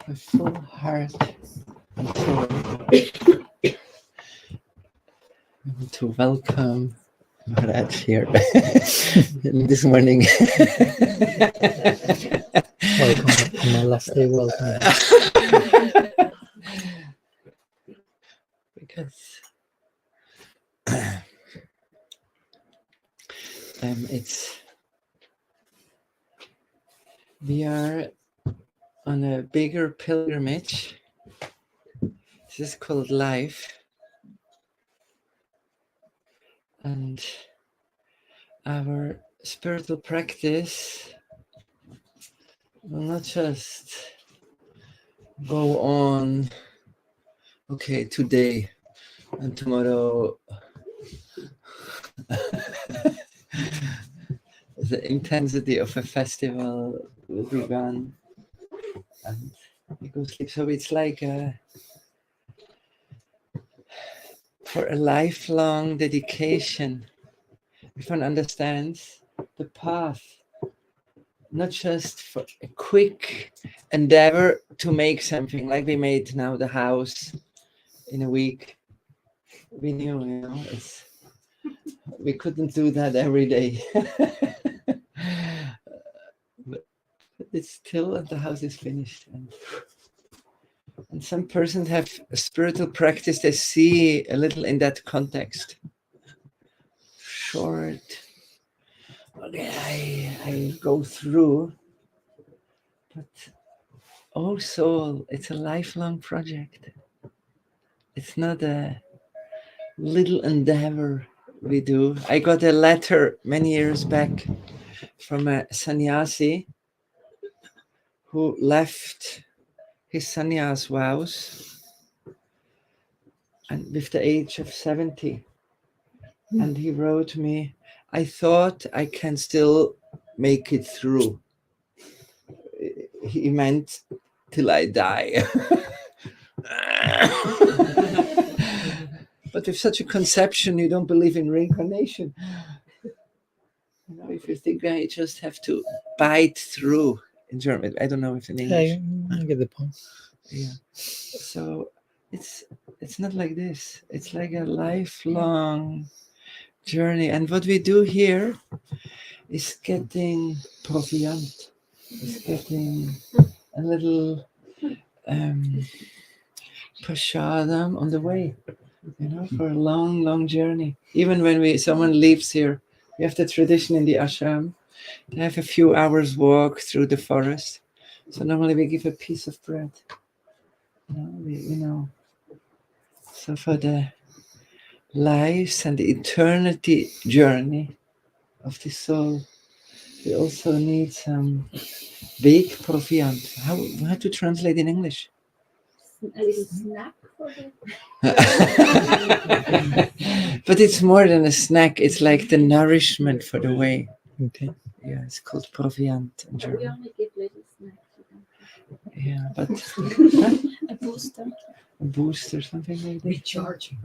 A full heart and soul to welcome Maharaj here this morning. Welcome on my last day. Welcome. Because we are on a bigger pilgrimage. This is called life. And our spiritual practice will not just go on, okay, today and tomorrow. The intensity of a festival will be gone and we go sleep. So it's like for a lifelong dedication. If one understands the path, not just for a quick endeavor to make something like we made now the house in a week. We knew, we couldn't do that every day. but it's still, the house is finished. And some persons have a spiritual practice, they see a little in that context. Short, okay, I go through, but also it's a lifelong project. It's not a little endeavor we do. I got a letter many years back from a sannyasi who left his sannyas vows and with the age of 70. And he wrote me, I thought I can still make it through. He meant till I die. But with such a conception, you don't believe in reincarnation. If you think I just have to bite through in German, I don't know if in English. I get the point. Yeah. So it's not like this. It's like a lifelong journey. And what we do here is getting proviant, is getting a little prashadam on the way, for a long, long journey. Even when someone leaves here, we have the tradition in the ashram. They have a few hours walk through the forest. So normally we give a piece of bread. So for the lives and the eternity journey of the soul, we also need some Wegproviant. How to translate in English? A little snack for them. But it's more than a snack. It's like the nourishment for the way. Okay. Yeah, it's called Proviant in German. We only give little snacks to them. Yeah, but A booster. a boost or something like that. Recharging.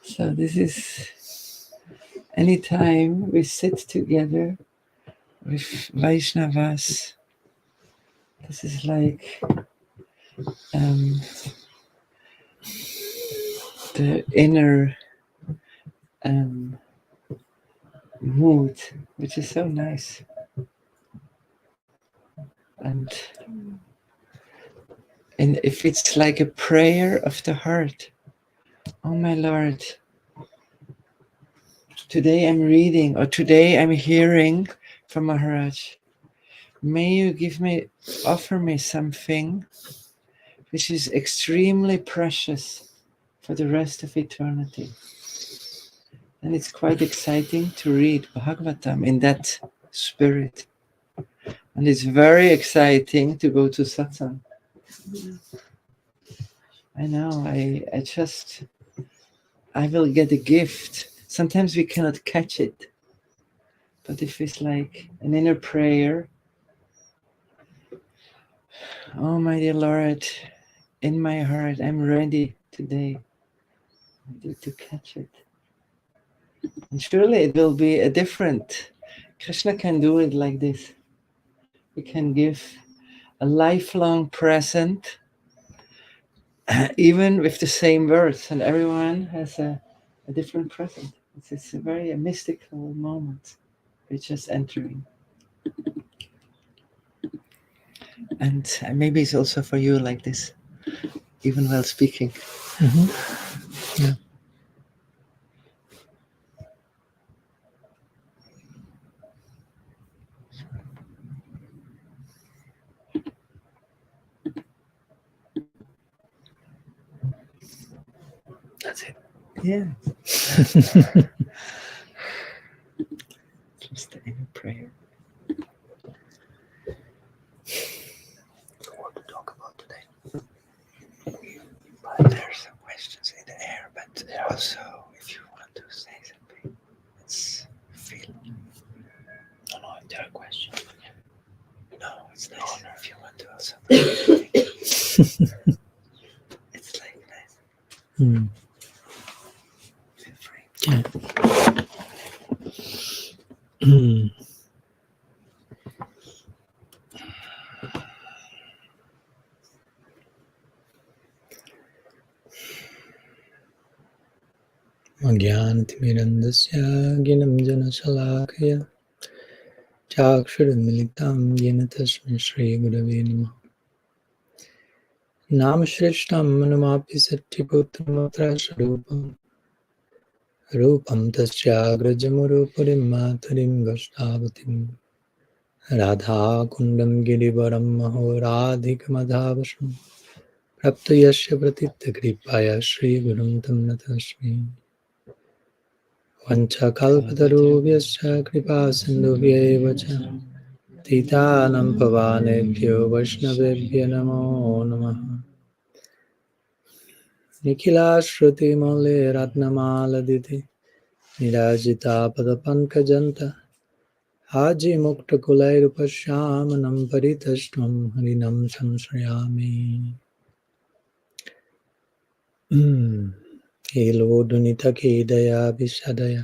So this is anytime we sit together with Vaishnavas. This is like the inner mood, which is so nice. And if it's like a prayer of the heart, oh my Lord, today I'm reading or today I'm hearing from Maharaj, may you offer me something which is extremely precious for the rest of eternity. And it's quite exciting to read Bhagavatam in that spirit. And it's very exciting to go to satsang. I know, I will get a gift. Sometimes we cannot catch it. But if it's like an inner prayer, oh my dear Lord, in my heart, I'm ready today to catch it. And surely it will be a different Krishna can do it like this. He can give a lifelong present, even with the same words, and everyone has a different present. It's a very mystical moment. We're just entering. And maybe it's also for you like this, even while speaking. Yeah. That's it. Yeah. Just the inner prayer. So what to talk about today? But there are some questions in the air, but also if you want to say something, let's feel. No, if there are questions. No, it's nice if you want to also. It's like nice. Feel free. Yeah. ज्ञानतिमिरन्दस्य ज्ञानञ्जनशलाकया चाक्षुरुन्मिलितं येन तस्मै श्रीगुरवे नमः। नामश्रेष्ठं मनुमापि सच्चिपुत्रमत्र रूपं तस्याग्रजमुरुपुरीं मातुरीं गष्टावतीं राधाकुण्डं गिरिवरं महोराधिकमधावशं प्राप्तो यस्य प्रतित्तकृपाया श्रीगुरुं तं नतस्मि। वञ्चकल्पतरुभ्यश्च कृपासिन्धुभ्यैव च पतितानां पवनेभ्यो वैष्णवेभ्यो नमो नमः। निखिलाश्रुतिमौलिरत्नमालदिति निराजितापदपङ्कजन्त आजिमुक्तकुलैरुपश्यामनं परितस्त्वं हरिनं संश्रयामि। हेलोदुनितकेदया विशदय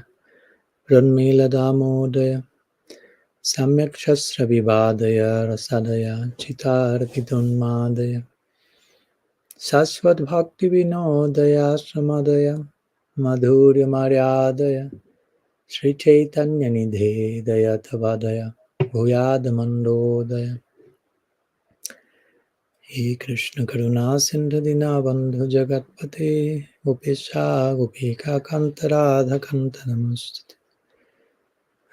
प्रन्मीलदामोदय सम्यक् शस्त्रविवादय रसदय चितार्पितोन्मादय शाश्वतभक्तिविनोदय समदय मधुर्यमर्यादय श्रीचैतन्यनिधे दयथवादय भूयादमन्दोदय। हे कृष्ण करुणा सिन्धु दीनबन्धु जगत्पते गोपेशा गोपिका कान्त राधा कान्त नमोस्तुते।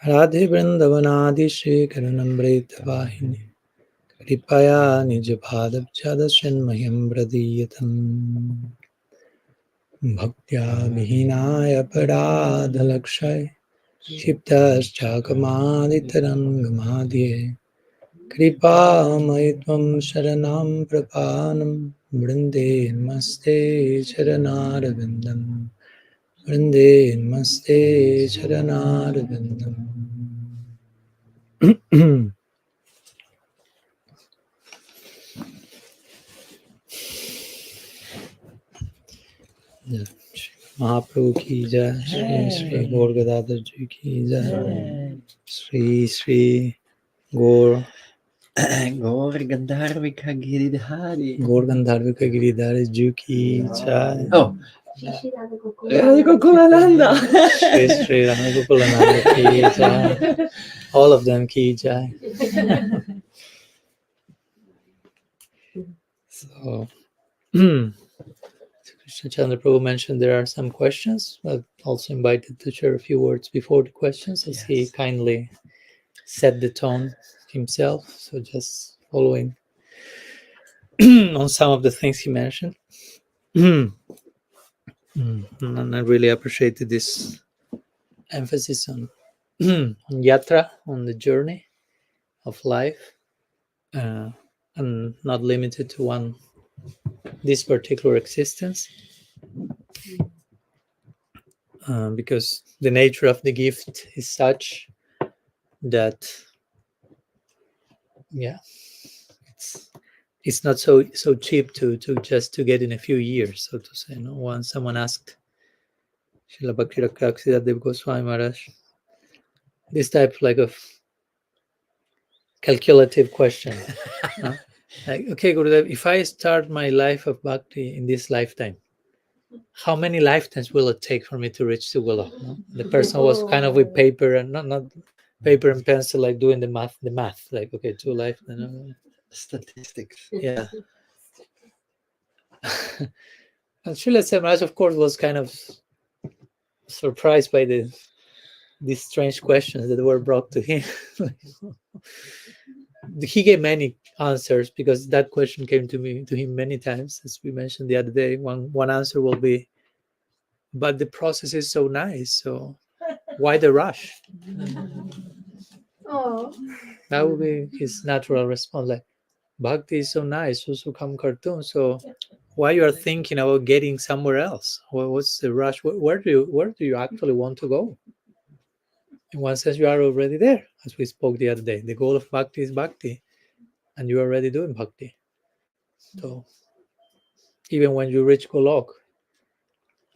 राधे वृन्दवनादिशेखर नम्रतावाहिनी कृपया निजपादपदशन्मह्यं प्रदीयताम्। भक्त्या विहीनाय अपराधलक्षय क्षिप्तश्चाकमादितरङ्गमाद्ये कृपामयि त्वं शरणं प्रपन्नं वृन्दे नमस्ते चरणारविन्दं वृन्दे नमस्ते चरणारविन्दम्। महाप्रभु की जय, श्री श्री गौर गदाधर जी की जय, Shri Shri Gaur Gaur Gandharvika Giridhari. गौर गंधर्विका गिरिधर जी की जय। Oh, Shishi Radha Radha Gokulananda. Shri Shri Radha Gokulanand की जय, all of them की जय। So, Krishna Chandra Prabhu mentioned there are some questions. I've also invited to share a few words before the questions, as he kindly set the tone himself. So just following on some of the things he mentioned. And I really appreciated this emphasis on yatra, on the journey of life, and not limited to this particular existence, because the nature of the gift is such that, yeah, it's not so cheap to just to get in a few years, so to say. No, once someone asked Srila Bhakti Siddha-deha Goswami Maharaj, this type like of calculative question. Like, okay, Gurudev, if I start my life of bhakti in this lifetime, how many lifetimes will it take for me to reach to Golok? No? The person was kind of with paper and not paper and pencil, like doing the math, like, okay, 2 lifetimes. Statistics. Yeah. And Srila Samaraj, of course, was kind of surprised by these strange questions that were brought to him. He gave many answers because that question came to him many times, as we mentioned the other day. One answer will be, but the process is so nice, so why the rush? Oh. That would be his natural response, like, bhakti is so nice, so come cartoon, so why you are thinking about getting somewhere else? What's the rush? Where do you actually want to go? In one sense, you are already there, as we spoke the other day. The goal of bhakti is bhakti, and you are already doing bhakti. So even when you reach Golok,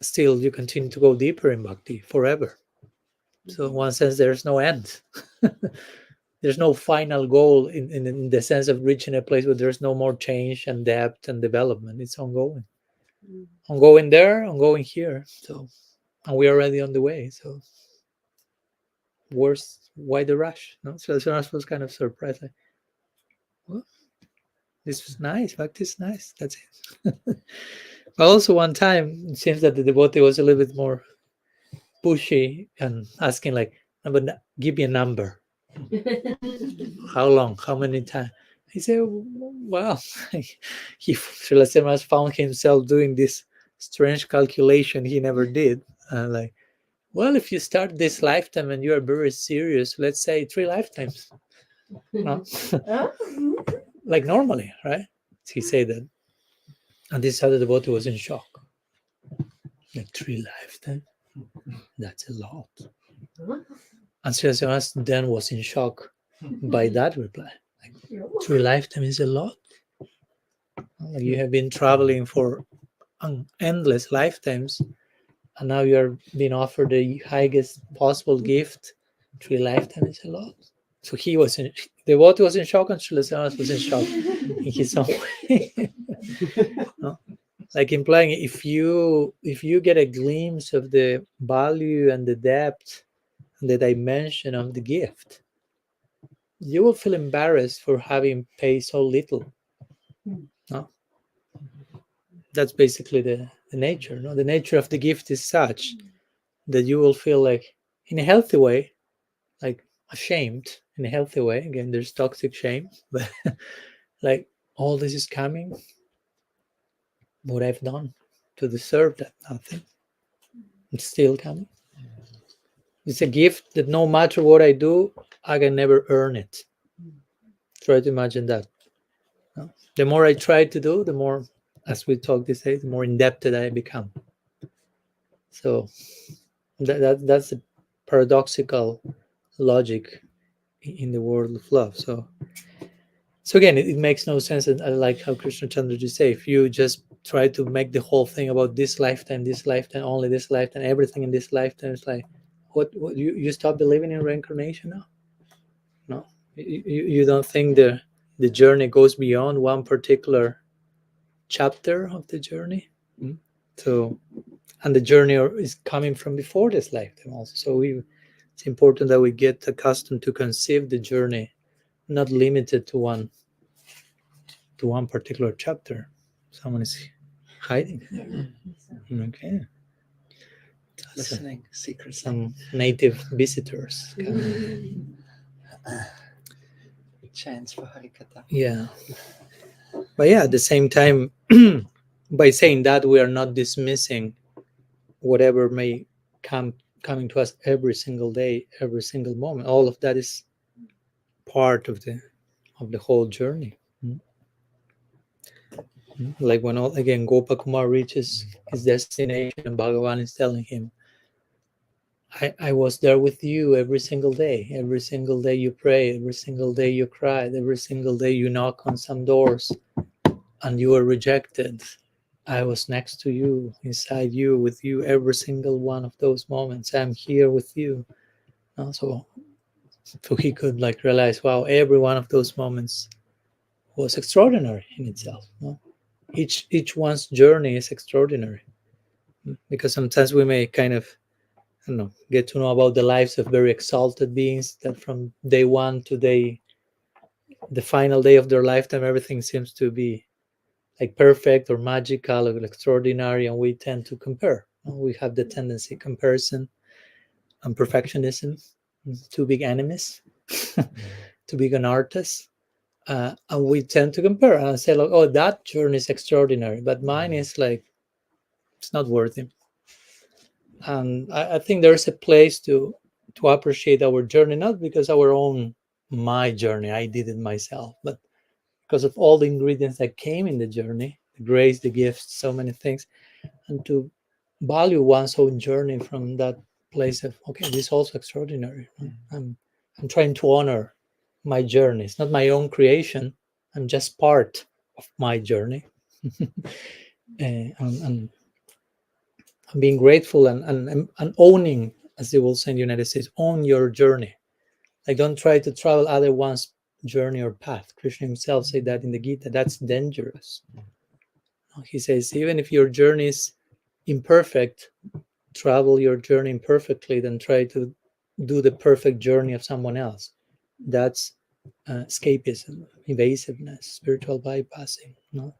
still you continue to go deeper in bhakti forever. So in one sense, there's no end. There's no final goal in the sense of reaching a place where there's no more change and depth and development. It's ongoing. Ongoing there, ongoing here. So, and we're already on the way. So why the rush? No? So I was kind of surprised. Like, well, this was nice. Bhakti is nice. That's it. But also one time, it seems that the devotee was a little bit more pushy and asking like, but give me a number. How long? How many times? He said, well, Srila Semaras found himself doing this strange calculation he never did. Like, well, if you start this lifetime and you are very serious, let's say 3 lifetimes. No? Like normally, right? He said that. And this other devotee was in shock. Like 3 lifetimes? That's a lot. And Srila Semaras then was in shock by that reply. Like, 3 lifetimes is a lot. Like, you have been traveling for endless lifetimes, and now you are being offered the highest possible gift. 3 lifetimes is a lot. So he was in, the devotee was in shock, and Srila Samaras was in shock in his own way. No? Like implying, if you get a glimpse of the value and the depth and the dimension of the gift, you will feel embarrassed for having paid so little. No? That's basically the nature. No? The nature of the gift is such that you will feel like, in a healthy way, like ashamed in a healthy way. Again, there's toxic shame, but like, all this is coming, what I've done to deserve that? Nothing. It's still coming. It's a gift that no matter what I do, I can never earn it. Try to imagine that. No? The more I try to do, the more, as we talked this day, the more indebted I become. So that's a paradoxical logic in the world of love. So again, it makes no sense. And I like how Krishna Chandraji say, if you just try to make the whole thing about this lifetime, only this lifetime, everything in this lifetime, it's like, what you stop believing in reincarnation now? No, you don't think the journey goes beyond one particular chapter of the journey? So, and the journey is coming from before this lifetime also. So it's important that we get accustomed to conceive the journey not limited to one particular chapter. Someone is hiding there. Okay. Listening secretly. Some native visitors. Chance for Harikatha. Yeah. But yeah, at the same time, by saying that, we are not dismissing whatever may coming to us every single day, every single moment. All of that is part of the whole journey. Like when again Gopakumar reaches his destination and Bhagavan is telling him, I was there with you every single day. Every single day you pray, every single day you cried, every single day you knock on some doors and you were rejected. I was next to you, inside you, with you every single one of those moments. I'm here with you. So So he could like realize, wow, every one of those moments was extraordinary in itself. No? Each one's journey is extraordinary, because sometimes we may kind of, I don't know, get to know about the lives of very exalted beings that from day one to the final day of their lifetime, everything seems to be like perfect or magical or extraordinary, and we tend to compare. We have the tendency comparison and perfectionism, two big enemies, two big an artist. And we tend to compare and say like, oh, that journey is extraordinary, but mine is like, it's not worthy. And I think there's a place to appreciate our journey, not because our own my journey, I did it myself, but because of all the ingredients that came in the journey, the grace, the gifts, so many things, and to value one's own journey from that place of, okay, this is also extraordinary. I'm trying to honor my journey. It's not my own creation. I'm just part of my journey. And being grateful and owning, as they will say in the United States, own your journey. Like, don't try to travel other one's journey or path. Krishna himself said that in the Gita. That's dangerous. He says, even if your journey is imperfect, travel your journey imperfectly, then try to do the perfect journey of someone else. That's escapism, evasiveness, spiritual bypassing. No,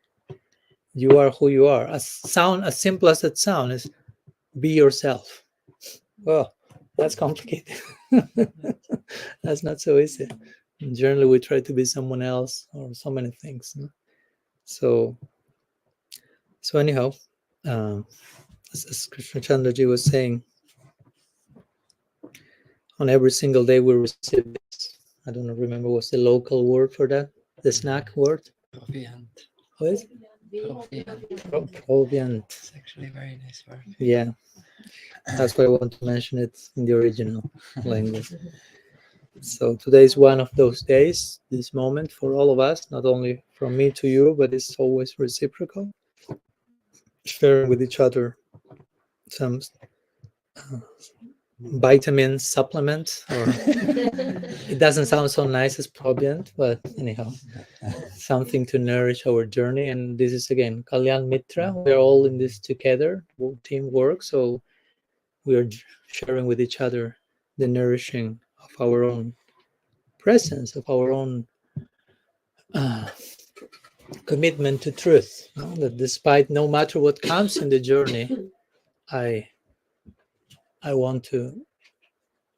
you are who you are. As simple as that sound is, be yourself. Well, that's complicated. That's not so easy. Generally, we try to be someone else or so many things. No? So anyhow, as Krishna Chandraji was saying, on every single day we receive this. I don't remember what's the local word for that, the snack word. Proviant. What is it? Proviant. It's actually a very nice word. Yeah, that's why I want to mention it in the original language. So today is one of those days, this moment for all of us, not only from me to you, but it's always reciprocal. Sharing with each other some vitamin supplement, or it doesn't sound so nice as proviant, but anyhow, something to nourish our journey. And this is again Kalyan Mitra. We're all in this together, teamwork. So we are sharing with each other the nourishing of our own presence, of our own commitment to truth. No? That despite no matter what comes in the journey, I want to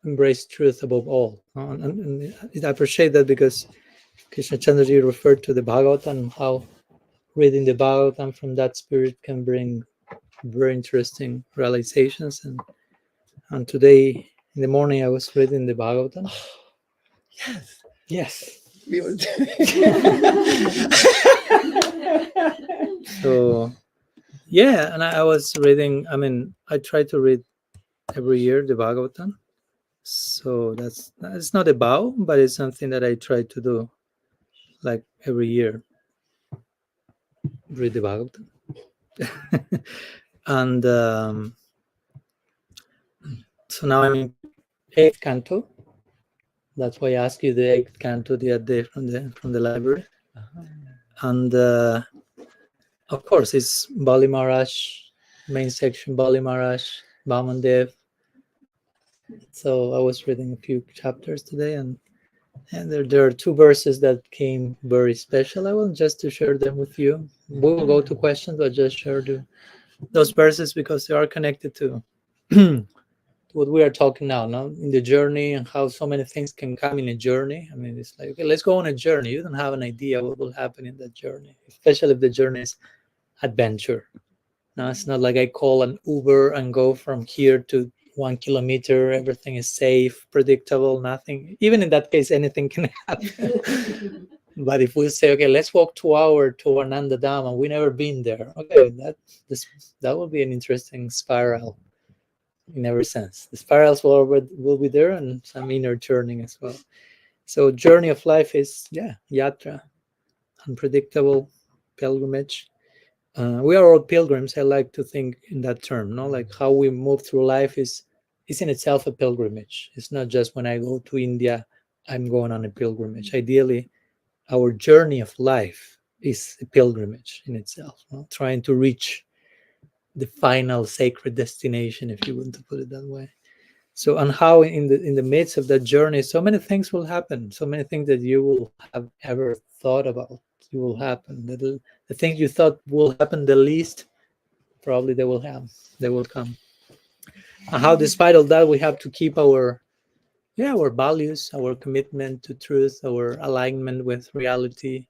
embrace truth above all. And I appreciate that, because Krishna Chandraji referred to the Bhagavatam, how reading the Bhagavatam from that spirit can bring very interesting realizations. And today in the morning I was reading the Bhagavatam. Yes. Yes. We will do So yeah, and I was reading, I try to read every year the Bhagavatam. So it's not a vow, but it's something that I try to do, like every year, read the Bhagavatam. And so now I'm in 8th canto. That's why I asked you the 8th canto the other day from the library. And of course, it's Bali Maharaj, main section, Bali Maharaj, Vaman Dev. So I was reading a few chapters today, and there are 2 verses that came very special. I want just to share them with you. We will go to questions, but just share those verses because they are connected to what we are talking now, no? In the journey, and how so many things can come in a journey. It's like, okay, let's go on a journey. You don't have an idea what will happen in that journey, especially if the journey is adventure. No, it's not like I call an Uber and go from here to 1 kilometer. Everything is safe, predictable, nothing. Even in that case, anything can happen. But if we say, okay, let's walk 2 hours to Ananda Dam, and we never been there, okay, that will be an interesting spiral in every sense. The spirals will be there, and some inner turning as well. So journey of life is, yatra, unpredictable pilgrimage. We are all pilgrims. I like to think in that term, no? Like how we move through life is in itself a pilgrimage. It's not just when I go to India, I'm going on a pilgrimage. Ideally, our journey of life is a pilgrimage in itself, trying to reach the final sacred destination, if you want to put it that way. So, and how in the midst of that journey, so many things will happen, so many things that you will have ever thought about, you will happen. The things you thought will happen the least, probably they will come. And how, despite all that, we have to keep our values, our commitment to truth, our alignment with reality,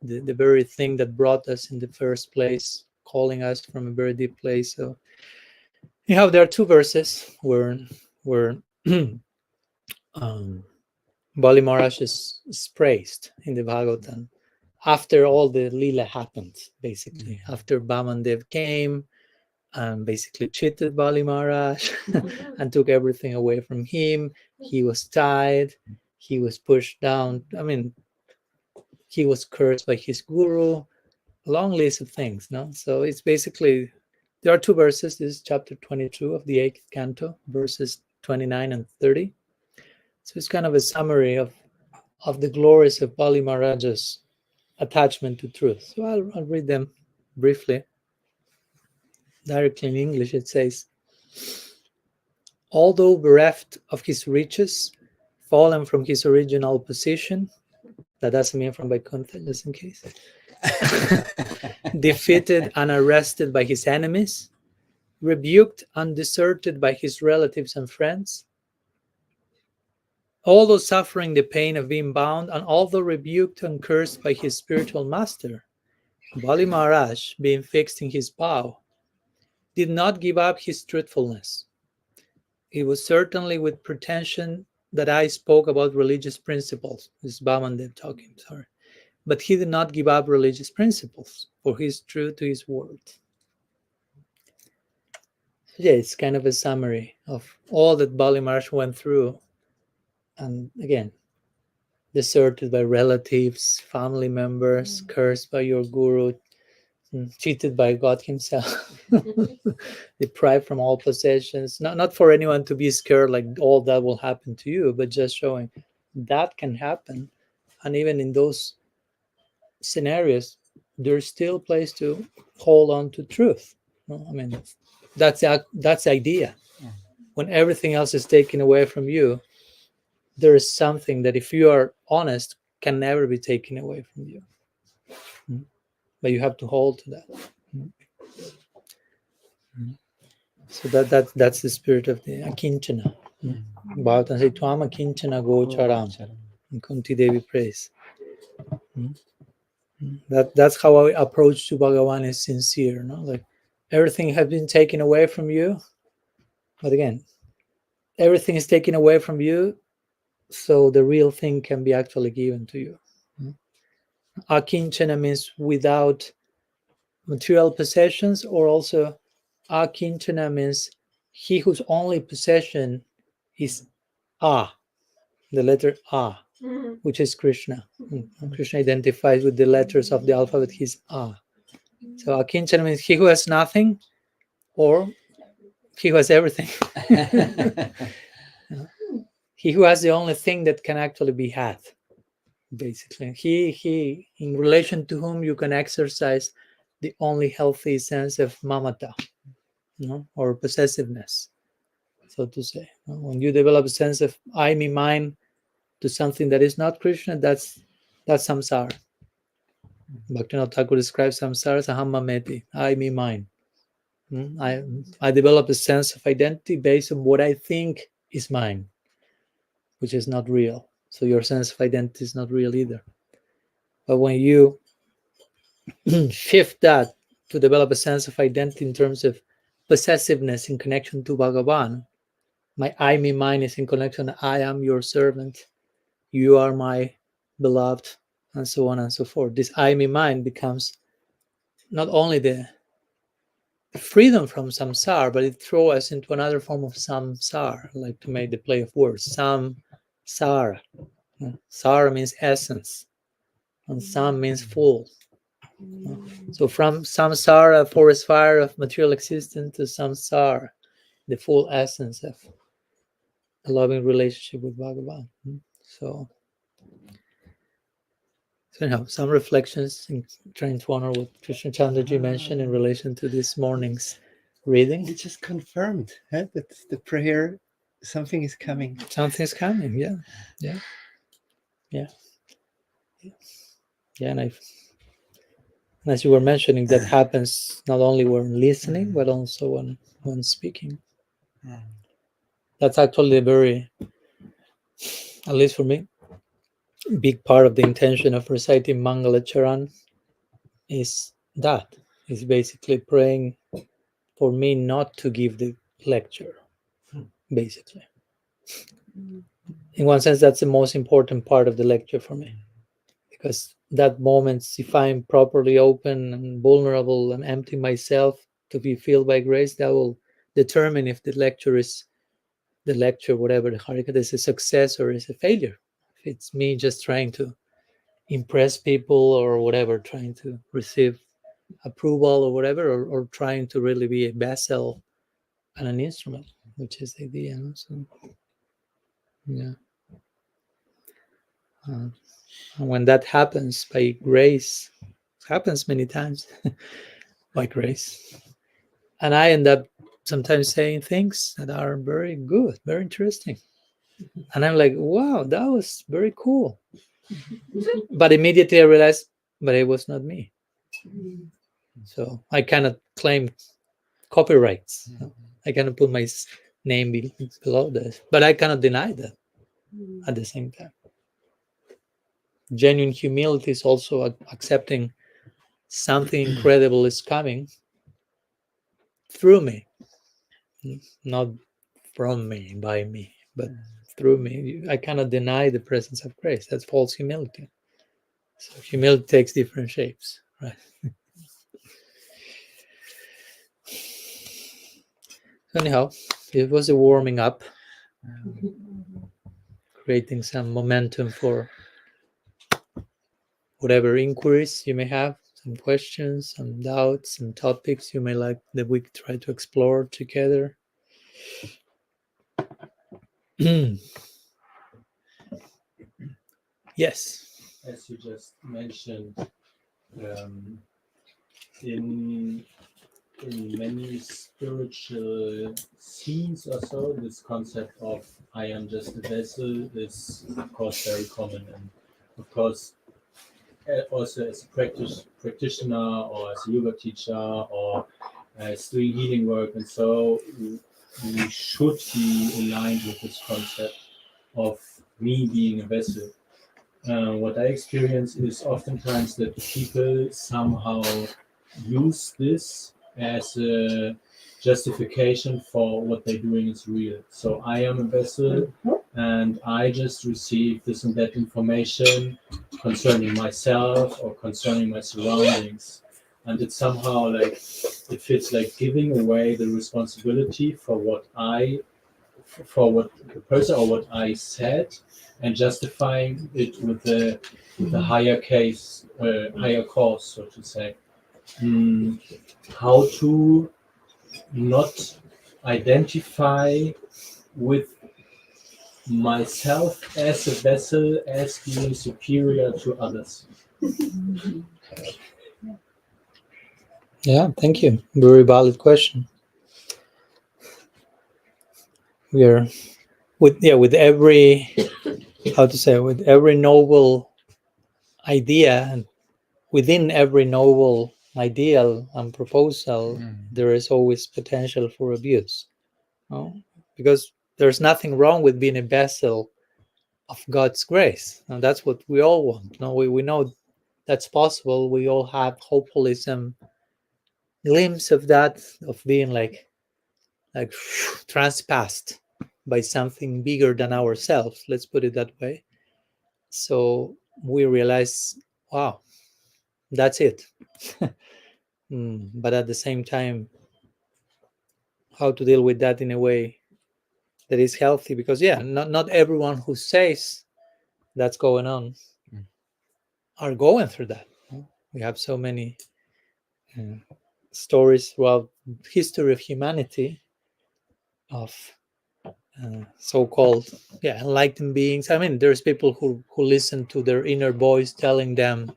the very thing that brought us in the first place, calling us from a very deep place. So there are two verses where Bali Maharaj is praised in the Bhagavatam after all the lila happened, basically. After Bamandev came and basically cheated Bali Maharaj and took everything away from him. He was tied, he was pushed down. I mean, he was cursed by his guru, a long list of things. No, so it's basically, there are two verses. This is chapter 22 of the 8th canto, verses 29 and 30. So it's kind of a summary of the glories of Bali Maharaj's attachment to truth. So I'll read them briefly. Directly in English, it says, although bereft of his riches, fallen from his original position, that doesn't mean from Vaikuntha, just in case, defeated and arrested by his enemies, rebuked and deserted by his relatives and friends, although suffering the pain of being bound, and although rebuked and cursed by his spiritual master, Bali Maharaj, being fixed in his vow, did not give up his truthfulness. It was certainly with pretension that I spoke about religious principles. This is Bamandev talking, sorry. But he did not give up religious principles, for he is true to his word. Yeah, it's kind of a summary of all that Bali Maharaj went through. And again, deserted by relatives, family members, cursed by your guru, cheated by God himself, deprived from all possessions. Not for anyone to be scared like all that will happen to you, but just showing that can happen. And even in those scenarios, there's still place to hold on to truth. I mean, that's the idea. When everything else is taken away from you, there is something that, if you are honest, can never be taken away from you. But you have to hold to that. So that's the spirit of the akinchana. Bhagavatam says, Twam akinchana gocharam. And Kunti Devi prays. That's how our approach to Bhagavan is sincere. No? Like, everything has been taken away from you. But again, everything is taken away from you, so the real thing can be actually given to you. Akinchana means without material possessions, or also akinchana means he whose only possession is the letter A, which is Krishna. Krishna identifies with the letters of the alphabet, he's A. So akinchana means he who has nothing, or he who has everything. He who has the only thing that can actually be had, basically. He in relation to whom you can exercise the only healthy sense of mamata, or possessiveness, so to say. When you develop a sense of I, me, mine to something that is not Krishna, that's samsara. Bhaktivinoda Thakur describes samsara as aham mameti, I, me, mine. I develop a sense of identity based on what I think is mine, which is not real. So your sense of identity is not real either. But when you shift that to develop a sense of identity in terms of possessiveness in connection to Bhagavan, my I, me, mine is in connection, I am your servant, you are my beloved, and so on and so forth. This I, me, mine becomes not only the freedom from samsara, but it throws us into another form of samsara, like to make the play of words. Samsara. Sara means essence, and sam means full. So from samsara, forest fire of material existence, to samsara, the full essence of a loving relationship with Bhagavan. So anyhow, some reflections in trying to honor what Krishna Chandraji mentioned in relation to this morning's reading. It just confirmed that the prayer, something is coming. Something's coming. Yeah. And as you were mentioning, that happens not only when listening, but also when speaking. That's actually a very, at least for me, big part of the intention of reciting Mangala Charan is basically praying for me not to give the lecture, basically. In one sense, that's the most important part of the lecture for me, because that moment, if I'm properly open and vulnerable and empty myself to be filled by grace, that will determine if the lecture, whatever the Harikatha, is a success or is a failure. If it's me just trying to impress people or whatever, trying to receive approval or whatever, or trying to really be a vessel and an instrument, which is the idea. So, yeah. And when that happens by grace, it happens many times by grace. And I end up sometimes saying things that are very good, very interesting. And I'm like, wow, that was very cool. But immediately I realized, but it was not me. So I cannot claim copyrights. I cannot put my name below this, but I cannot deny that at the same time. Genuine humility is also accepting something incredible is coming through me, not from me, by me, but through me. I cannot deny the presence of grace. That's false humility. So humility takes different shapes, right? So anyhow, it was a warming up, creating some momentum for whatever inquiries you may have, some questions, some doubts, some topics you may like that we try to explore together. Yes. As you just mentioned, in many spiritual scenes or so, this concept of I am just a vessel is of course very common, and of course also as a practitioner or as a yoga teacher or as doing healing work, and so we should be aligned with this concept of me being a vessel. What I experience is oftentimes that people somehow use this as a justification for what they're doing is real. So I am a vessel and I just receive this and that information concerning myself or concerning my surroundings. And it's somehow like, it feels like giving away the responsibility for what the person or what I said, and justifying it with the higher cause, so to say. How to not identify with myself as a vessel as being superior to others. Yeah, thank you. Very valid question. We are with every with every noble idea, and within every noble ideal and proposal, there is always potential for abuse. No? Because there's nothing wrong with being a vessel of God's grace. And that's what we all want. No, we know that's possible. We all have hopefully some glimpse of that, of being like transpassed by something bigger than ourselves, let's put it that way. So we realize, wow, that's it. But at the same time, how to deal with that in a way that is healthy, because not everyone who says that's going on are going through that. We have so many stories throughout history of humanity of so-called enlightened beings. I mean, there's people who listen to their inner voice telling them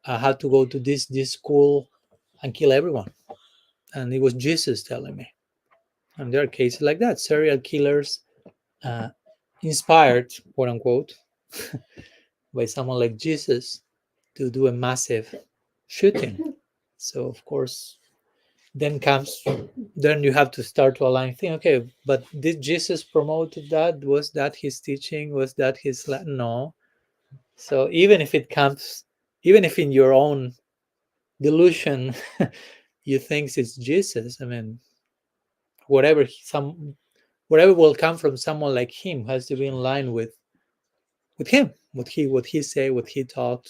how to go to this school and kill everyone, and it was Jesus telling me. And there are cases like that, serial killers inspired, quote unquote, by someone like Jesus to do a massive shooting. So of course, then you have to start to align thing. Okay, but did Jesus promoted that? Was that his teaching? Was that his no? So even if it comes, even if in your own delusion you think it's Jesus, I mean, whatever will come from someone like him has to be in line with him, what he say, what he taught.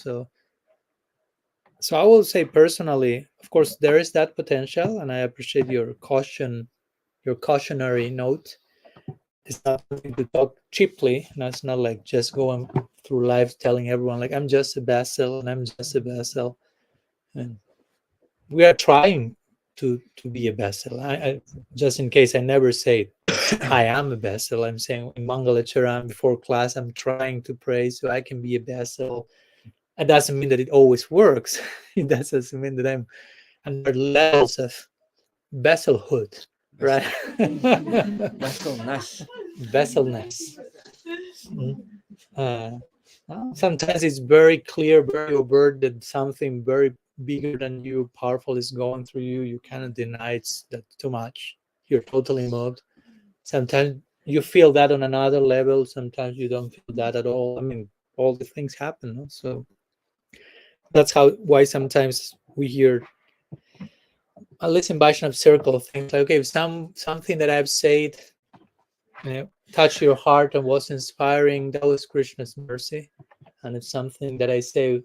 So I will say personally, of course, there is that potential, and I appreciate your cautionary note. It's not something to talk cheaply, and it's not like just going through life telling everyone like I'm just a vessel and I'm just a vessel. And we are trying to be a vessel. I just in case I never say I am a vessel, I'm saying in Mangalacharan before class I'm trying to pray so I can be a vessel. It doesn't mean that it always works. It doesn't mean that I'm, and there are levels of vesselhood, right? Vesselness. Vesselness. Sometimes it's very clear, very overt that something very bigger than you, powerful, is going through you. You cannot deny it's that too much. You're totally moved. Sometimes you feel that on another level. Sometimes you don't feel that at all. I mean, all the things happen. No? So that's why sometimes we hear, at least in Vaishnav circle, things like, okay, if something that I've said touched your heart and was inspiring, that was Krishna's mercy. And if something that I say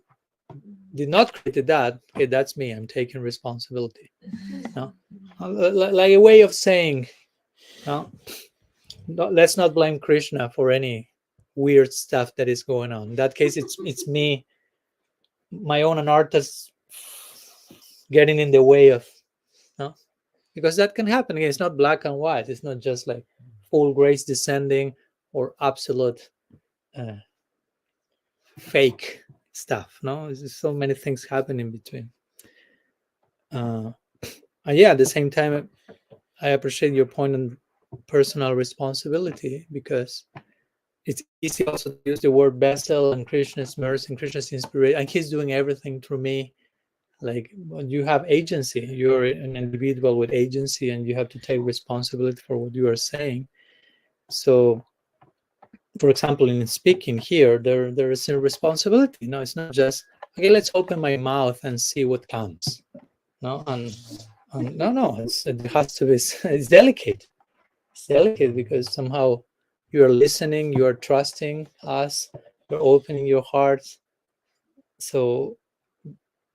did not create that, okay, that's me. I'm taking responsibility. No? Like a way of saying, no, let's not blame Krishna for any weird stuff that is going on. In that case, it's me, my own anarthas getting in the way of, no? Because that can happen. Again, it's not black and white. It's not just like full grace descending or absolute fake stuff. No, there's so many things happen in between. And at the same time, I appreciate your point on personal responsibility, because it's easy also to use the word vessel and Krishna's mercy and Krishna's inspiration, and he's doing everything through me. Like, when you have agency, you're an individual with agency, and you have to take responsibility for what you are saying. So, for example, in speaking here, there is a responsibility. No, it's not just, okay, let's open my mouth and see what comes. No, and no, it has to be. It's delicate. It's delicate because somehow you are listening, you are trusting us, you're opening your heart. So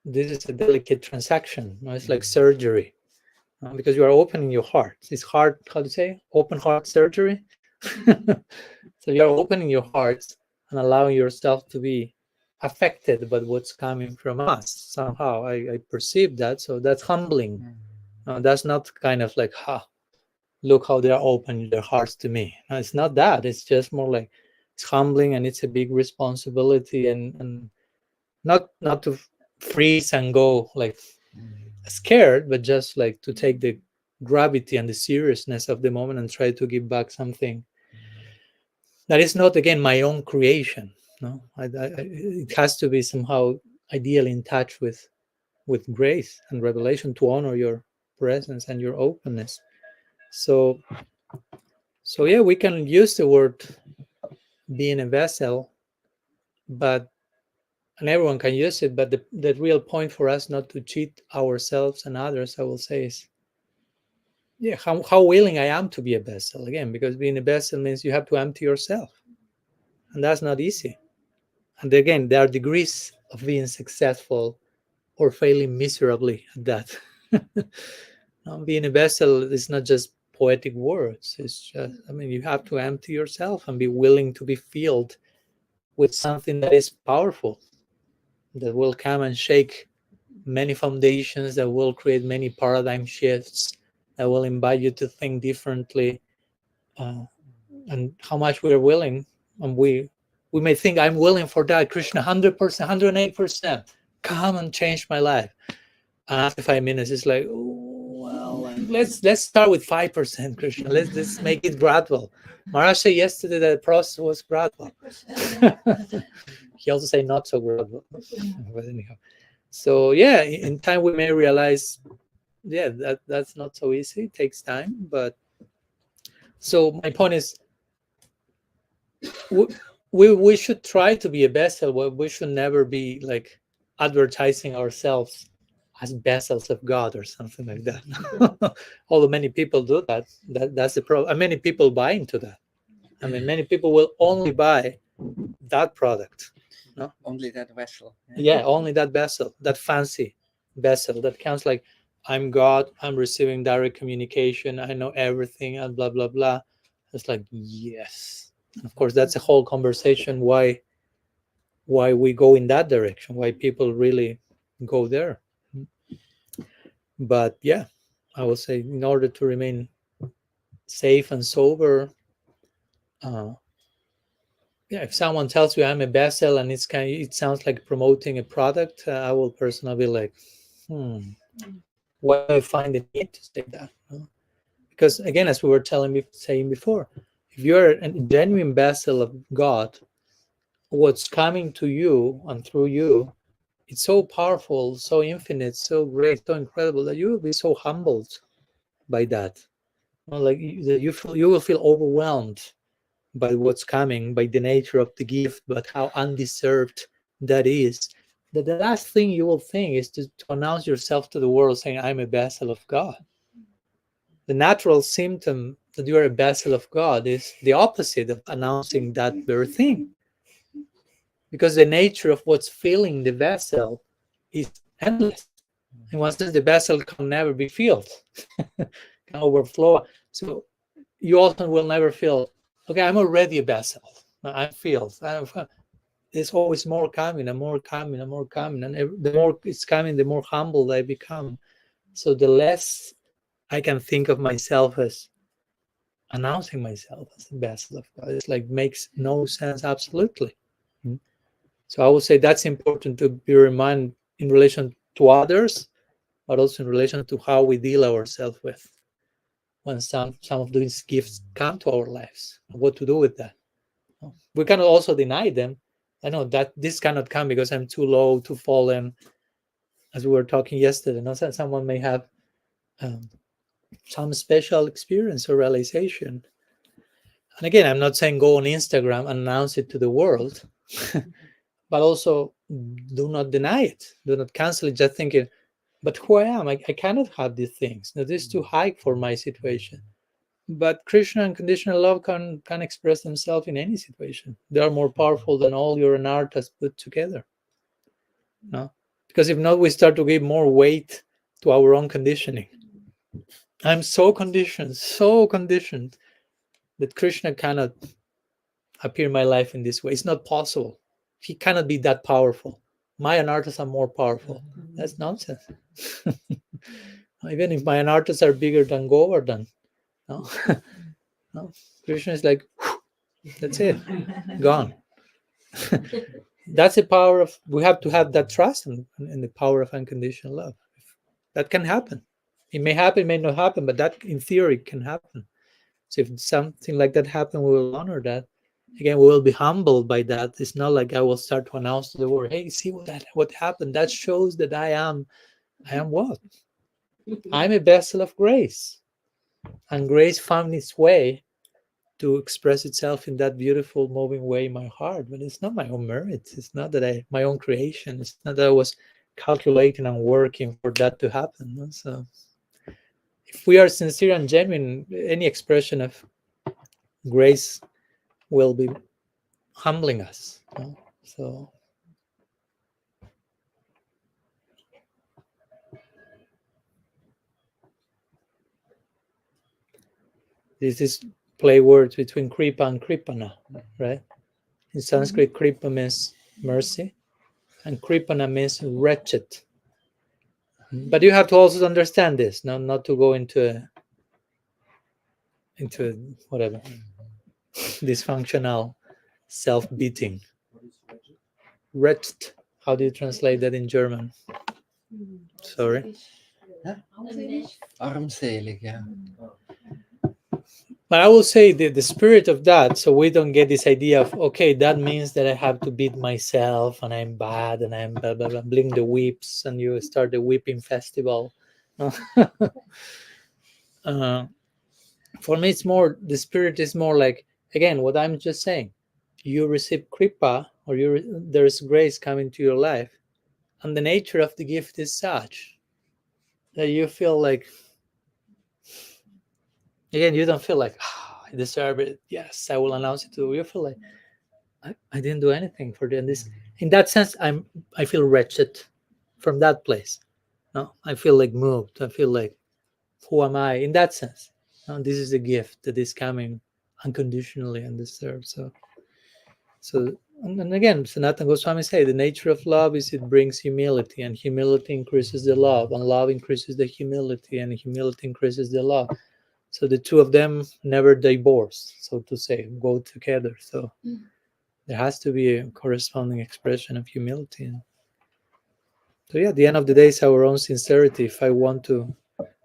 this is a delicate transaction. No, it's like surgery, because you are opening your heart. It's heart, how to say, open heart surgery. So you're opening your heart and allowing yourself to be affected by what's coming from us. Somehow I perceive that. So that's humbling. That's not kind of like, look how they are opening their hearts to me. No, it's not that. It's just more like it's humbling, and it's a big responsibility, and not to freeze and go like scared, but just like to take the gravity and the seriousness of the moment and try to give back something that is not, again, my own creation. No, it has to be somehow ideally in touch with grace and revelation, to honor your presence and your openness. So yeah, we can use the word being a vessel, and everyone can use it, but the real point for us not to cheat ourselves and others, I will say, is how willing I am to be a vessel, again, because being a vessel means you have to empty yourself, and that's not easy. And again, there are degrees of being successful or failing miserably at that. Being a vessel is not just poetic words. It's just, you have to empty yourself and be willing to be filled with something that is powerful, that will come and shake many foundations, that will create many paradigm shifts, that will invite you to think differently. and how much we're willing. And we may think, I'm willing for that, Krishna, 100%, 108%. Come and change my life. And after 5 minutes, it's like, oh, well, let's start with 5%, Krishna. Let's make it gradual. Maharaj said yesterday that the process was gradual. He also said not so gradual. But anyhow, so yeah, in time we may realize, yeah, that's not so easy. It takes time. But so my point is, we should try to be a vessel. We should never be like advertising ourselves as vessels of God or something like that. Although many people do that. That's the problem. And many people buy into that. I mean, many people will only buy that product. No? Only that vessel. Yeah, only that vessel, that fancy vessel that counts like, I'm God, I'm receiving direct communication, I know everything, and blah, blah, blah. It's like, yes. And of course, that's a whole conversation why we go in that direction, why people really go there. But yeah, I would say in order to remain safe and sober, yeah, if someone tells you I'm a vessel and it sounds like promoting a product, I will personally be like, why do I find the need to say that? No? Because again, as we were saying before, if you're a genuine vessel of God, what's coming to you and through you, it's so powerful, so infinite, so great, so incredible that you will be so humbled by that. You know, like you will feel overwhelmed by what's coming, by the nature of the gift, but how undeserved that is. That the last thing you will think is to announce yourself to the world saying, I'm a vessel of God. The natural symptom that you are a vessel of God is the opposite of announcing that very thing. Because the nature of what's filling the vessel is endless. In one sense, the vessel can never be filled, can overflow. So you often will never feel, okay, I'm already a vessel. I'm filled. There's always more coming and more coming and more coming. And the more it's coming, the more humble I become. So the less I can think of myself as announcing myself as the vessel of God. It's like makes no sense, absolutely. So I would say that's important to be reminded in relation to others, but also in relation to how we deal ourselves with when some of these gifts come to our lives, what to do with that. We cannot also deny them. I know that this cannot come because I'm too low, too fallen. As we were talking yesterday, someone may have some special experience or realization. And again, I'm not saying go on Instagram and announce it to the world, but also do not deny it. Do not cancel it just thinking, but who I am, I cannot have these things. Now, this is too high for my situation. But Krishna and conditional love can express themselves in any situation. They are more powerful than all your anarthas put together. No? Because if not, we start to give more weight to our own conditioning. I'm so conditioned that Krishna cannot appear in my life in this way. It's not possible. He cannot be that powerful. My anarthas are more powerful. That's nonsense. Even if my anarthas are bigger than Govardhan, no? No. Krishna is like, that's it, gone. That's the power of, we have to have that trust in the power of unconditional love. That can happen. It may happen, it may not happen, but that in theory can happen. So if something like that happens, we will honor that. Again, we will be humbled by that. It's not like I will start to announce to the world, hey, see what happened. That shows that I am what? I'm a vessel of grace. And grace found its way to express itself in that beautiful, moving way in my heart. But it's not my own merit. It's not that my own creation. It's not that I was calculating and working for that to happen. No? So if we are sincere and genuine, any expression of grace will be humbling us. No? So this is play words between kripa and kripana, right? In Sanskrit, kripa means mercy, and kripana means wretched. But you have to also understand this, not to go into whatever. dysfunctional self-beating. What is wretched? Wretched. How do you translate that in German? Sorry. Armselig, yeah. But I will say the spirit of that, so we don't get this idea of, okay, that means that I have to beat myself and I'm bad and I'm blah, blah, blah, bling the whips and you start the whipping festival. No. For me, it's more, the spirit is more like, again, what I'm just saying. You receive kripa or there's grace coming to your life. And the nature of the gift is such that you feel like, again, you don't feel like, I deserve it. Yes, I will announce it to you. You feel like, I didn't do anything for them. This, in that sense, I feel wretched from that place. No, I feel like moved. I feel like, who am I? In that sense, no, this is a gift that is coming unconditionally and deserved. So, and again, Sanatana Goswami say the nature of love is it brings humility, and humility increases the love, and love increases the humility, and humility increases the love. So the two of them never divorce, so to say, go together. So there has to be a corresponding expression of humility. And so yeah, at the end of the day, it's our own sincerity. If I want to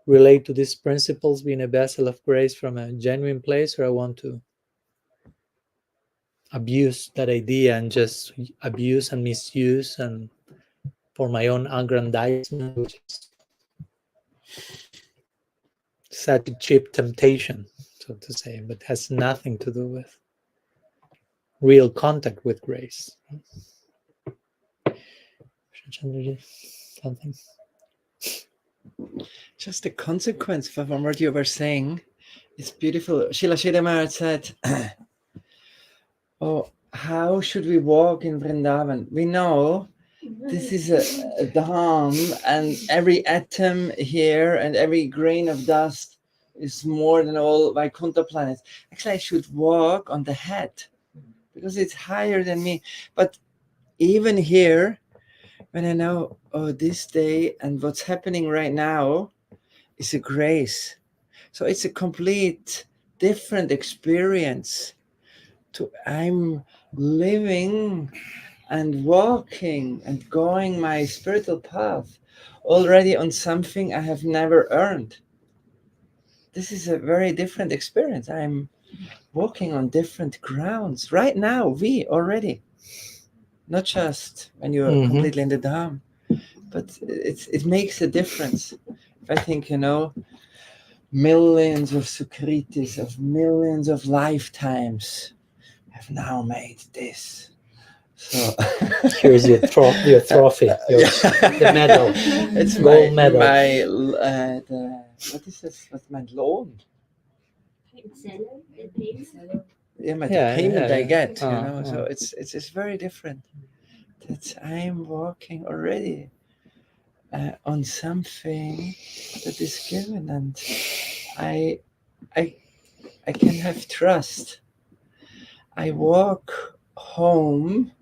relate to these principles, being a vessel of grace from a genuine place, or I want to abuse that idea and just abuse and misuse and for my own aggrandizement, which is such a cheap temptation, so to say, but has nothing to do with real contact with grace. Something. Just the consequence from what you were saying is beautiful. Srila Sridhar Maharaj said, oh, how should we walk in Vrindavan? We know this is a dham, and every atom here and every grain of dust is more than all Vaikuntha planets. Actually, I should walk on the head because it's higher than me. But even here, when I know, oh, this day and what's happening right now is a grace. So it's a complete different experience. I'm living and walking and going my spiritual path already on something I have never earned. This is a very different experience. I'm walking on different grounds right now. We already, not just when you're completely in the dham, but it makes a difference. If I think, millions of sukritis of millions of lifetimes have now made this. So here's your trophy, the medal. It's gold medal. What is this? What's my loan? Yeah, the payment I get. So it's very different. That I'm walking already on something that is given, and I can have trust. I walk home.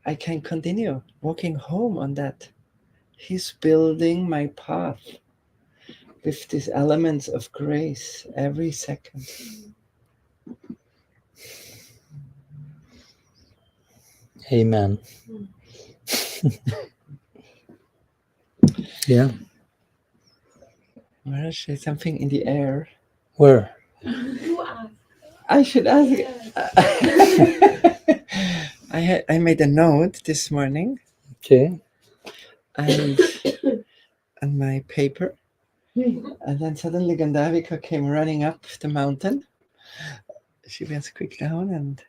I can continue walking home on that. He's building my path with these elements of grace every second. Amen. Yeah. Maharaj, there's something in the air. Where? You ask. I should ask. I made a note this morning. Okay. And on my paper. And then suddenly Gandhavika came running up the mountain. She went quick down and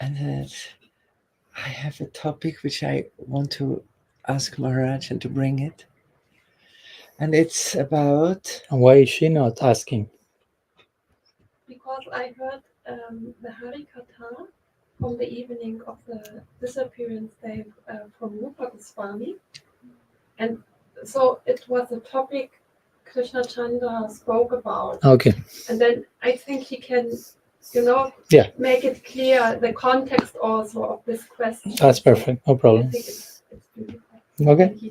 said, I have a topic which I want to ask Maharaj and to bring it. And it's about... And why is she not asking? Because I heard the Hari Katha from the evening of the disappearance day from Rupa Goswami. And so it was a topic Krishna Chandra spoke about. Okay. And then I think he can, make it clear the context also of this question. That's perfect. No problem. I think it's beautiful. Okay.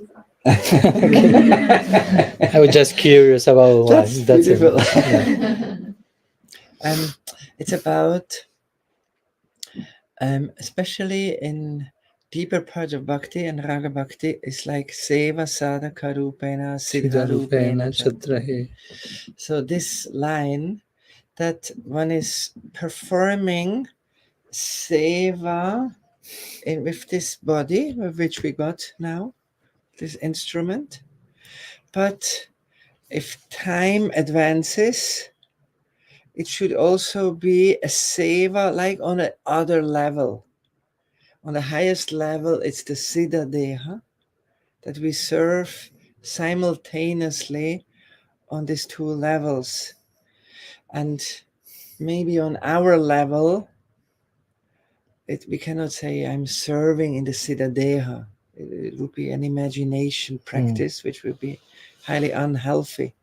I was just curious about why. That's beautiful. It's about, especially in deeper parts of bhakti and raga bhakti, it's like seva sadhaka rupena siddha Siddha-rupena rupena. chatrahe. So this line that one is performing seva with this body with which we got now, this instrument, but if time advances, it should also be a seva like on a other level. On the highest level, it's the Siddha-deha, that we serve simultaneously on these two levels. And maybe on our level, we cannot say I'm serving in the Siddha-deha. It would be an imagination practice, which would be highly unhealthy.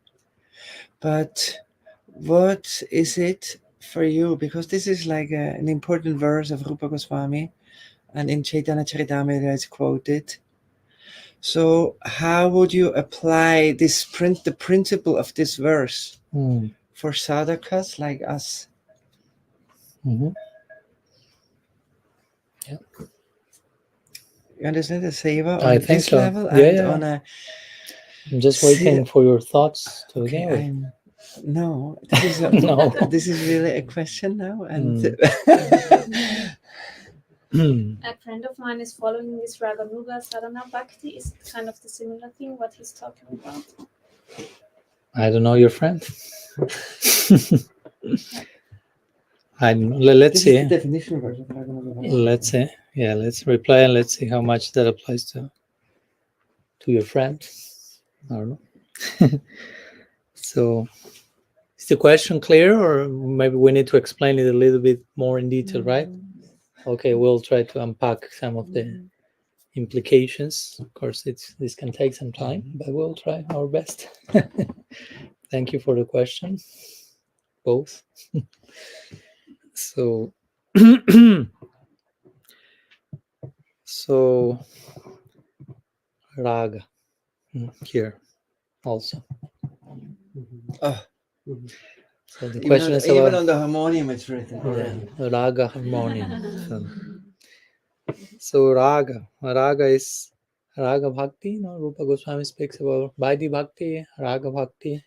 But what is it for you? Because this is like an important verse of Rupa Goswami, and in Chaitanya Charitamrita it's quoted. So how would you apply the principle of this verse for sadhakas like us? Mm-hmm. Yeah. You understand the seva I on think this so. level Yeah, and yeah. on a... I'm just waiting for your thoughts to Okay, begin with. no, this is No. this is really a question now, and A friend of mine is following this Raganuga Sadhana Bhakti. Is it kind of the similar thing what he's talking about? I don't know your friend. Let's this see. is the definition version of Raganuga. Let's see. Yeah, let's reply and let's see how much that applies to your friend. I don't know. So, is the question clear, or maybe we need to explain it a little bit more in detail, right? Okay, we'll try to unpack some of the implications. Of course, this can take some time, but we'll try our best. Thank you for the question, both. So, so raga here also. Oh. So the question is even about on the harmonium it's written already. Raga harmonium. So raga is raga bhakti. Rupa Goswami speaks about Vaidhi bhakti, raga bhakti.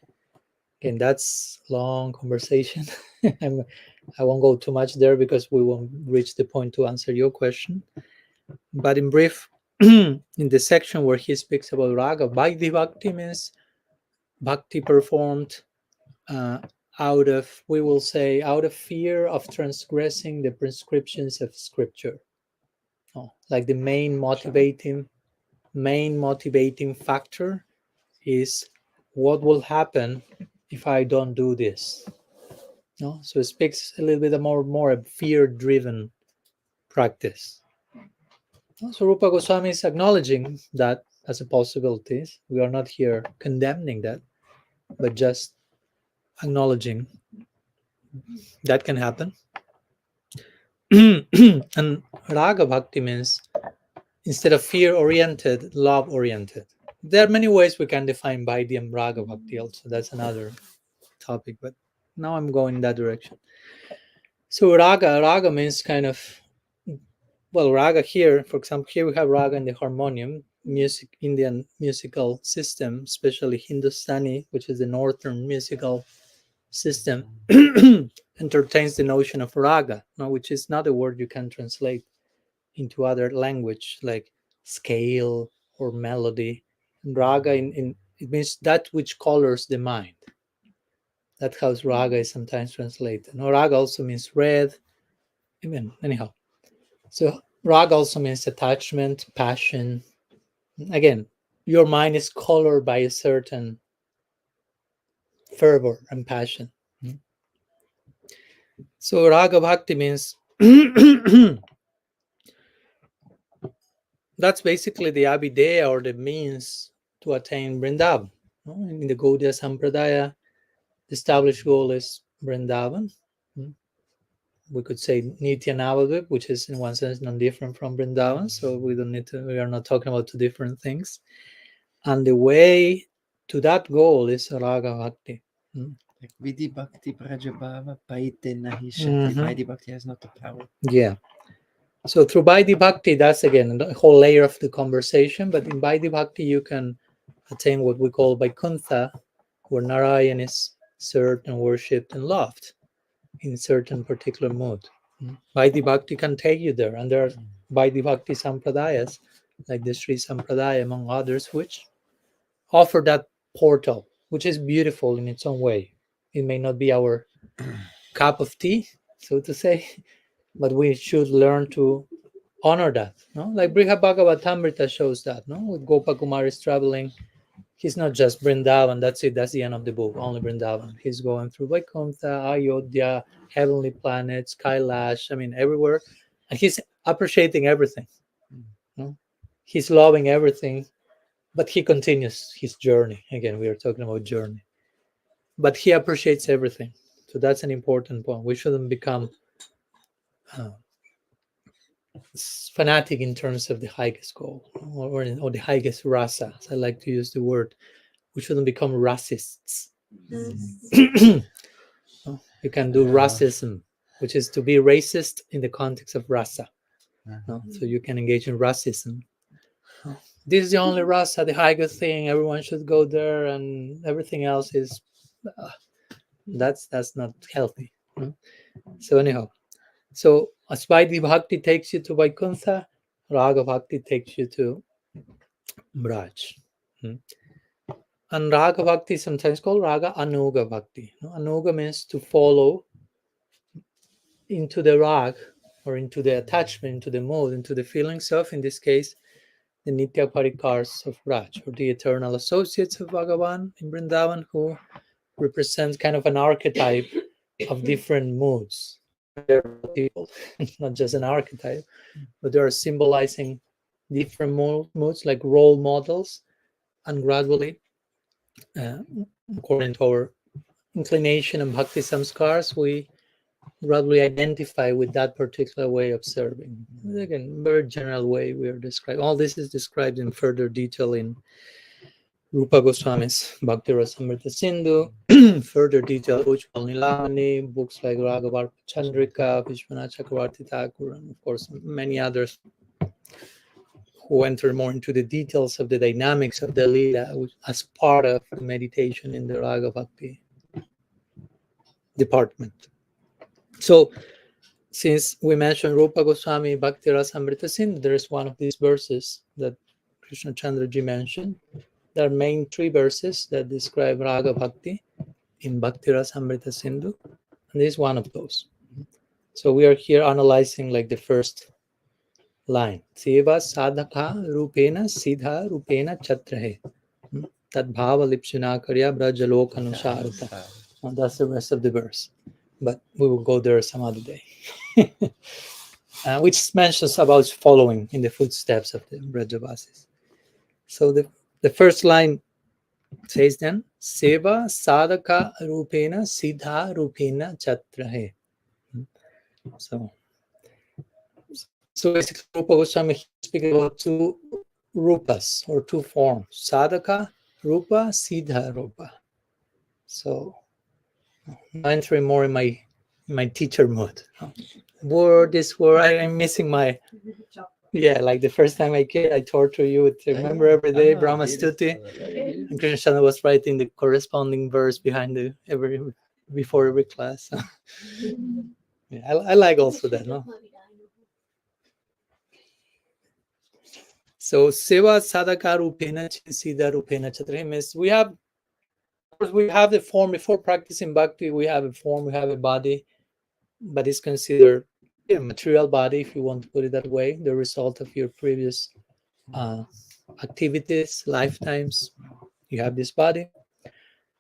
Again, that's a long conversation. I won't go too much there because we won't reach the point to answer your question. But in brief, in the section where he speaks about raga, Vaidhi bhakti means bhakti performed out of, we will say, out of fear of transgressing the prescriptions of scripture. Like the main motivating factor is what will happen if I don't do this. So it speaks a little bit more a fear-driven practice. So Rupa Goswami is acknowledging that as a possibility. We are not here condemning that, but just acknowledging that can happen. And raga bhakti means, instead of fear-oriented, love-oriented. There are many ways we can define Vaidhi and raga bhakti also. That's another topic, but now I'm going in that direction. So raga means kind of, well, raga here, for example, here we have raga in the harmonium, Indian musical system, especially Hindustani, which is the northern musical system, entertains the notion of raga, which is not a word you can translate into other language like scale or melody. And raga in it means that which colors the mind. That's how raga is sometimes translated. Raga also means red. Anyhow, so raga also means attachment, passion. Again, your mind is colored by a certain fervor and passion. So raga bhakti means that's basically the abhideya, or the means to attain Vrindavan. In the Gaudiya Sampradaya, the established goal is Vrindavan. We could say Nitya Navadvip, which is in one sense non-different from Vrindavan. So we are not talking about two different things. And the way to that goal is raga bhakti. Like Vidhi Bhakti Prajabhava Paite Nahishati. Mhm. Vaidhi Bhakti has not the power. Yeah. So through Vaidhi Bhakti, that's again the whole layer of the conversation. But in Vaidhi Bhakti, you can attain what we call Vaikuntha, where Narayan is served and worshipped and loved in certain particular mood. Vaidhi Bhakti can take you there, and there are Vaidhi Bhakti Sampradayas, like the Sri Sampradaya, among others, which offer that portal, which is beautiful in its own way. It may not be our cup of tea, so to say, but we should learn to honor that. No, like Briha Bhagavatamrita shows that. No, with Gopakumar is traveling. He's not just Vrindavan. That's it. That's the end of the book. Only Vrindavan. He's going through Vaikuntha, Ayodhya, heavenly planets, Kailash. I mean, everywhere, and he's appreciating everything. No? He's loving everything, but he continues his journey. Again, we are talking about journey, but he appreciates everything. So that's an important point. We shouldn't become uh, fanatic in terms of the highest goal or the highest rasa. As I like to use the word. We shouldn't become racists. You can do racism, which is to be racist in the context of rasa. So you can engage in racism. This is the only rasa, the highest thing. Everyone should go there, and everything else is that's not healthy. So anyhow, so as Vaidhi Bhakti takes you to Vaikuntha, Raga Bhakti takes you to Braj. And Raga Bhakti is sometimes called Raga Anuga Bhakti. Anuga means to follow into the rag, or into the attachment, into the mood, into the feelings of, in this case, the Nitya Parikars of Raj, or the eternal associates of Bhagavan in Vrindavan, who represent kind of an archetype of different moods. They're people, not just an archetype, but they are symbolizing different moods, like role models, and gradually, according to our inclination and bhakti samskars, we gradually identify with that particular way of serving. Again, very general way we are describing. All this is described in further detail in Rupa Goswami's Bhakti Rasamrita Sindhu, further detail Ujjwal Nilamani, books like Raghavarpa Chandrika, Vishwanath Chakravarti Thakur, and of course many others who enter more into the details of the dynamics of the Leela as part of the meditation in the Raga Bhakti department. So, since we mentioned Rupa Goswami Bhakti Rasamrita Sindhu, there is one of these verses that Krishna Chandraji mentioned. There are main three verses that describe Raga Bhakti in Bhakti Rasamrita Sindhu, and this is one of those. So we are here analyzing like the first line. Seva sadhaka rupena siddha rupena chatrahe. Tad bhava lipsuna karya brajaloka anusharata. And that's the rest of the verse. But we will go there some other day. Which mentions about following in the footsteps of the Brajavasis. So the first line says then, Seva sadhaka rupena siddha rupena chatrahe. So basically, Rupa Goswami speaking about two rupas or two forms, sadhaka rupa, siddha rupa. So I'm entering more in my teacher mood. This word, I'm missing my, like the first time I came, I torture you to remember every day Brahma Stuti, and Krishna was writing the corresponding verse behind before every class. Yeah, I like also that, no? So seva sadhaka rupena siddha rupena chatrahe means we have the form before practicing bhakti. We have a form, we have a body, but it's considered a material body, if you want to put it that way, the result of your previous activities, lifetimes. You have this body,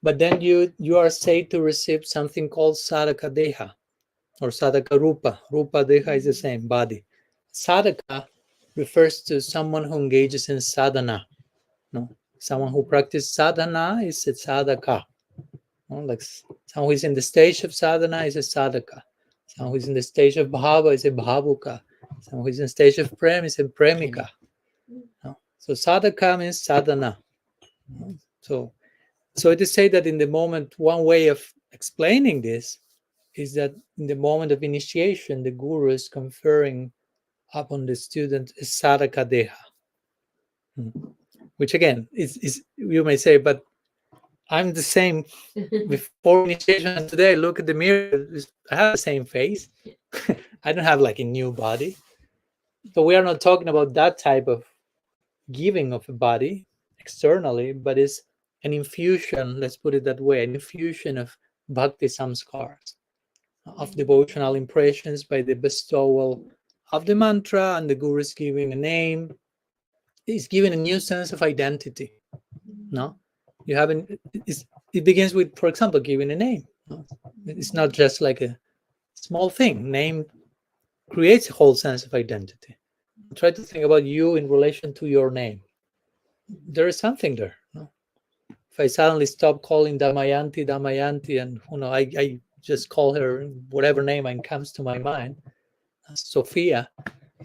but then you are said to receive something called Siddha-deha or Sadhaka Rupa. Rupa Deha is the same body. Sadhaka refers to someone who engages in sadhana. No, someone who practices sadhana is a sadhaka. No? Like someone who is in the stage of sadhana is a sadhaka. Someone who is in the stage of bhava is a bhavuka. Someone who is in the stage of prem is a premika. No? So sadhaka means sadhana. No? So it is said that in the moment, one way of explaining this is that in the moment of initiation, the guru is conferring upon the student a Siddha-deha, which again is you may say, but I'm the same before initiation and today. I look at the mirror, I have the same face. I don't have like a new body. So we are not talking about that type of giving of a body externally, but it's an infusion, let's put it that way, an infusion of bhakti samskars, of devotional impressions by the bestowal of the mantra, and the guru is giving a name. He's giving a new sense of identity. No, you haven't. It begins with, for example, giving a name. No? It's not just like a small thing. Name creates a whole sense of identity. Try to think about you in relation to your name. There is something there. No? If I suddenly stop calling Damayanti, and I just call her whatever name comes to my mind, Sophia,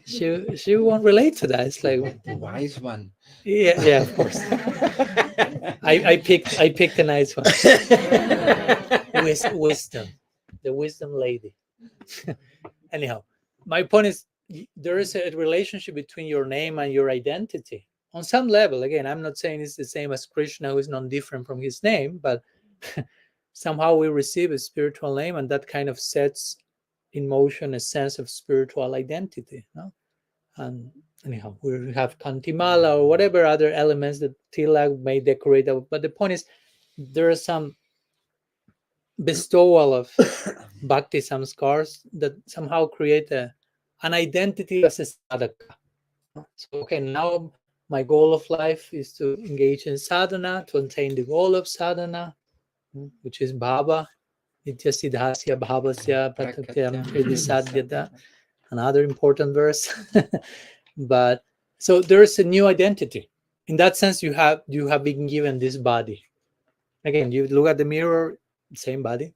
she won't relate to that. It's like The wise one. Yeah, of course. I picked a nice one. Wisdom, the wisdom lady. Anyhow, my point is there is a relationship between your name and your identity on some level. Again, I'm not saying it's the same as Krishna, who is non-different from his name, but somehow we receive a spiritual name, and that kind of sets in motion a sense of spiritual identity. No? And anyhow, we have Kantimala or whatever other elements that Tilak may decorate. But the point is, there is some bestowal of bhakti samskars that somehow create an identity as a sadhaka. So, okay, now my goal of life is to engage in sadhana, to attain the goal of sadhana, which is bhava, nitya siddhasya bhavasya pratatyam hridisadyata, another important verse. But so there is a new identity. In that sense, you have been given this body. Again, you look at the mirror, same body.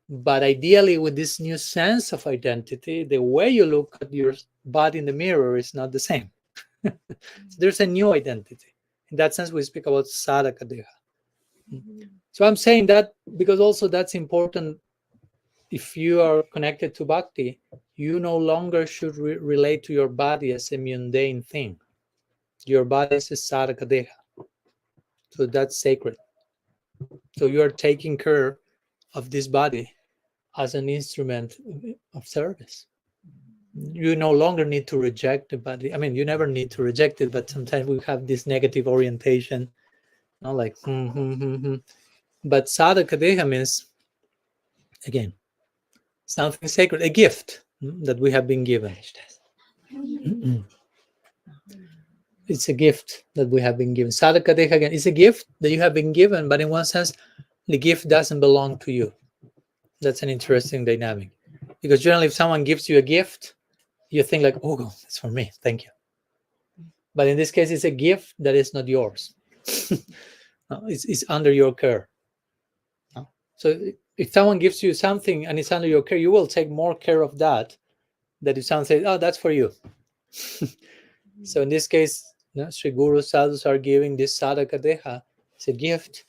But ideally, with this new sense of identity, the way you look at your body in the mirror is not the same. So there's a new identity. In that sense, we speak about Siddha-deha. So I'm saying that because also that's important. If you are connected to bhakti, you no longer should relate to your body as a mundane thing. Your body is a Siddha-deha. So that's sacred. So you are taking care of this body as an instrument of service. You no longer need to reject the body. I mean, you never need to reject it, but sometimes we have this negative orientation, like, But Siddha-deha means, again, something sacred, a gift that we have been given. It's a gift that we have been given. Siddha-deha, again, is a gift that you have been given, but in one sense, the gift doesn't belong to you. That's an interesting dynamic. Because generally, if someone gives you a gift, you think like, oh, it's for me, thank you. But in this case, it's a gift that is not yours. It's under your care. So if someone gives you something and it's under your care, you will take more care of that than if someone says, oh, that's for you. So in this case, Sri Guru Sadhus are giving this Siddha-deha. It's a gift.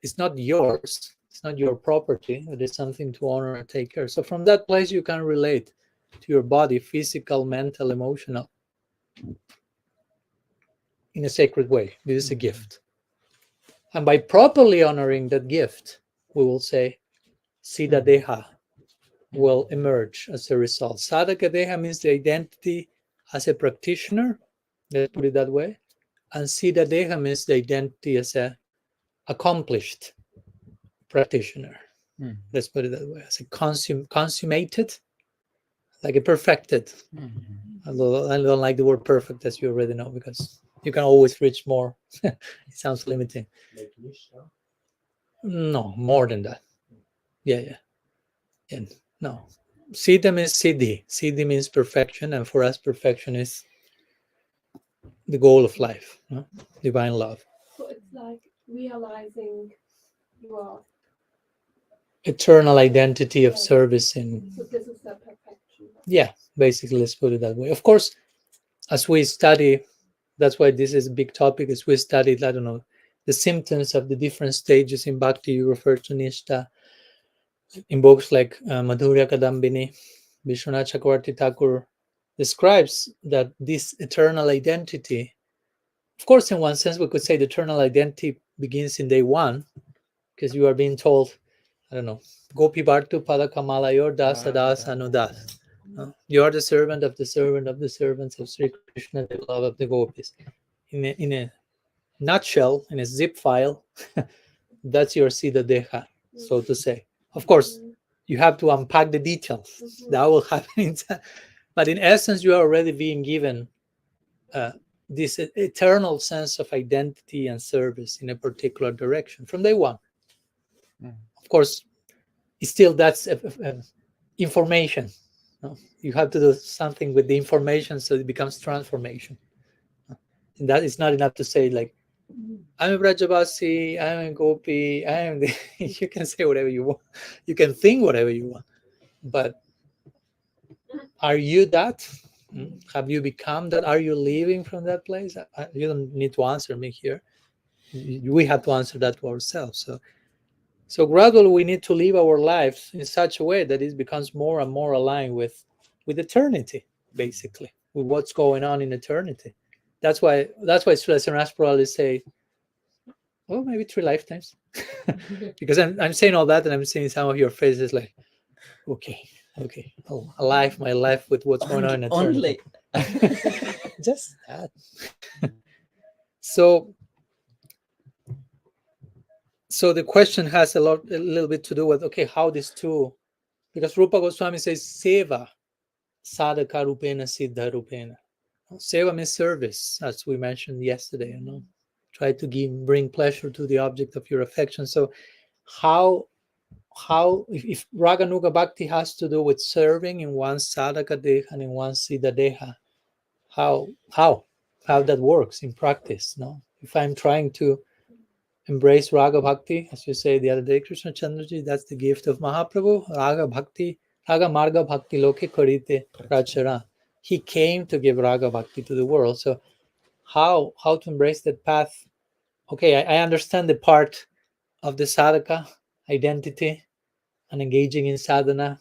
It's not yours. It's not your property. It is something to honor and take care. So from that place, you can relate to your body, physical, mental, emotional, in a sacred way. This is a gift. And by properly honoring that gift, we will say, Siddha-deha will emerge as a result. Siddha-deha means the identity as a practitioner, let's put it that way. And Siddha-deha means the identity as a accomplished practitioner. Let's put it that way, as a consummated, like a perfected. Although I don't like the word perfect, as you already know, because you can always reach more. It sounds limiting. No, more than that. Yeah. And no. Siddha means siddhi. Siddhi means perfection, and for us, perfection is the goal of life, divine love. So it's like realizing your Eternal identity of service in. So this is the perfection. Yeah, basically, let's put it that way. Of course, as we study, that's why this is a big topic, as we studied, I don't know, the symptoms of the different stages in bhakti. You refer to nishta. in books like Madhurya Kadambini, Vishwanath Chakravarti Thakur describes that this eternal identity, of course, in one sense, we could say the eternal identity begins in day one, because you are being told, I don't know, Gopi Bhartu Pada Kamala, your Dasa Das Anudas. You are the servant of the servant of the servants of Sri Krishna, the love of the gopis. In a nutshell, in a zip file, that's your Siddha-deha, so to say. Of course, you have to unpack the details. That will happen. But in essence, you are already being given this eternal sense of identity and service in a particular direction from day one. Of course, still that's information. No? You have to do something with the information so it becomes transformation. And that is not enough to say like, I'm a Brajavasi, I'm a Gopi, you can say whatever you want. You can think whatever you want. But are you that? Have you become that? Are you leaving from that place? You don't need to answer me here. We have to answer that to ourselves. So gradually we need to live our lives in such a way that it becomes more and more aligned with eternity, basically, with what's going on in eternity. That's why Srila probably say, well, maybe 3 lifetimes. Because I'm saying all that and I'm seeing some of your faces like, okay, I'll alive my life with what's going on in eternity. Just that. So the question has a little bit to do with, okay, how these two, because Rupa Goswami says seva sadhaka rupena siddha rupena. Seva means service, as we mentioned yesterday. Try to bring pleasure to the object of your affection. So how if Raganuga Bhakti has to do with serving in one sadhaka deha and in one siddha-deha, how that works in practice? If I'm trying to embrace Raga Bhakti, as you say the other day, Krishna Chandraji, that's the gift of Mahaprabhu. Raga Marga Bhakti Loke Karite Rachara. He came to give Raga Bhakti to the world. So how to embrace that path? Okay, I understand the part of the sadhaka identity and engaging in sadhana.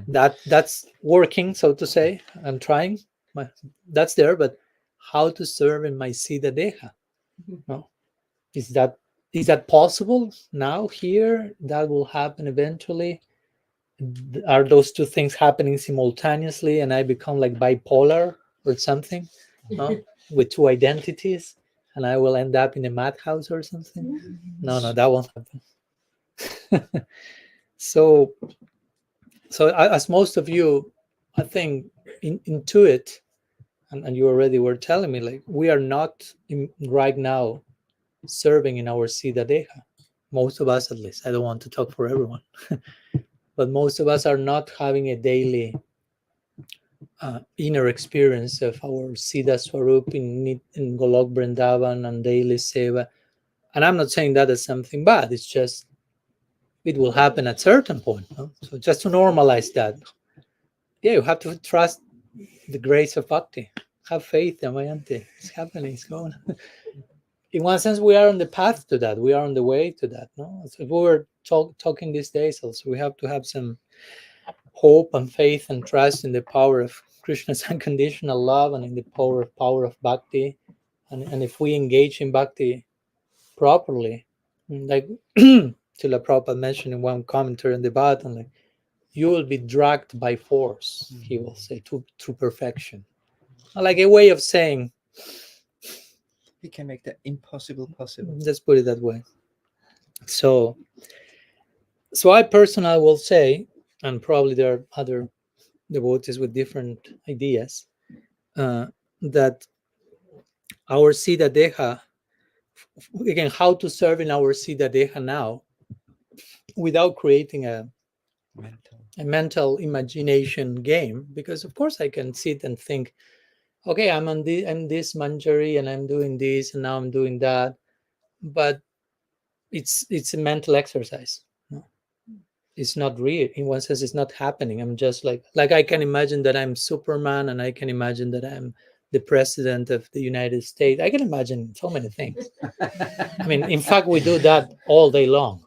That's working, so to say. I'm trying. That's there, but how to serve in my Siddha-deha? No? Is that possible now, here? That will happen eventually? Are those two things happening simultaneously and I become like bipolar or something? No? With two identities, and I will end up in a madhouse or something? No, that won't happen. So as most of you, I think, intuit, and you already were telling me, like, we are not right now serving in our Siddha-deha. Most of us, at least. I don't want to talk for everyone. But most of us are not having a daily inner experience of our Siddha Swarup in Golok Vrindavan and daily seva. And I'm not saying that as something bad. It's just, it will happen at a certain point. No? So just to normalize that. Yeah, you have to trust the grace of bhakti. Have faith, Damayanti. It's happening, it's going. In one sense, we are on the path to that. We are on the way to that. No, so we were talking these days also. We have to have some hope and faith and trust in the power of Krishna's unconditional love and in the power of bhakti. And if we engage in bhakti properly, like Srila Prabhupada mentioned in one commentary in the Bhagavatam, like, you will be dragged by force, he will say, to perfection. Like a way of saying, he can make the impossible possible. Let's put it that way. So I personally will say, and probably there are other devotees with different ideas, that our Siddha-deha, again, how to serve in our Siddha-deha now without creating a mental imagination game, because of course I can sit and think, okay, I'm this manjari and I'm doing this and now I'm doing that, but it's a mental exercise. No? It's not real. In one sense, it's not happening. I'm just like I can imagine that I'm Superman and I can imagine that I'm the president of the United States. I can imagine so many things. I mean, in fact, we do that all day long.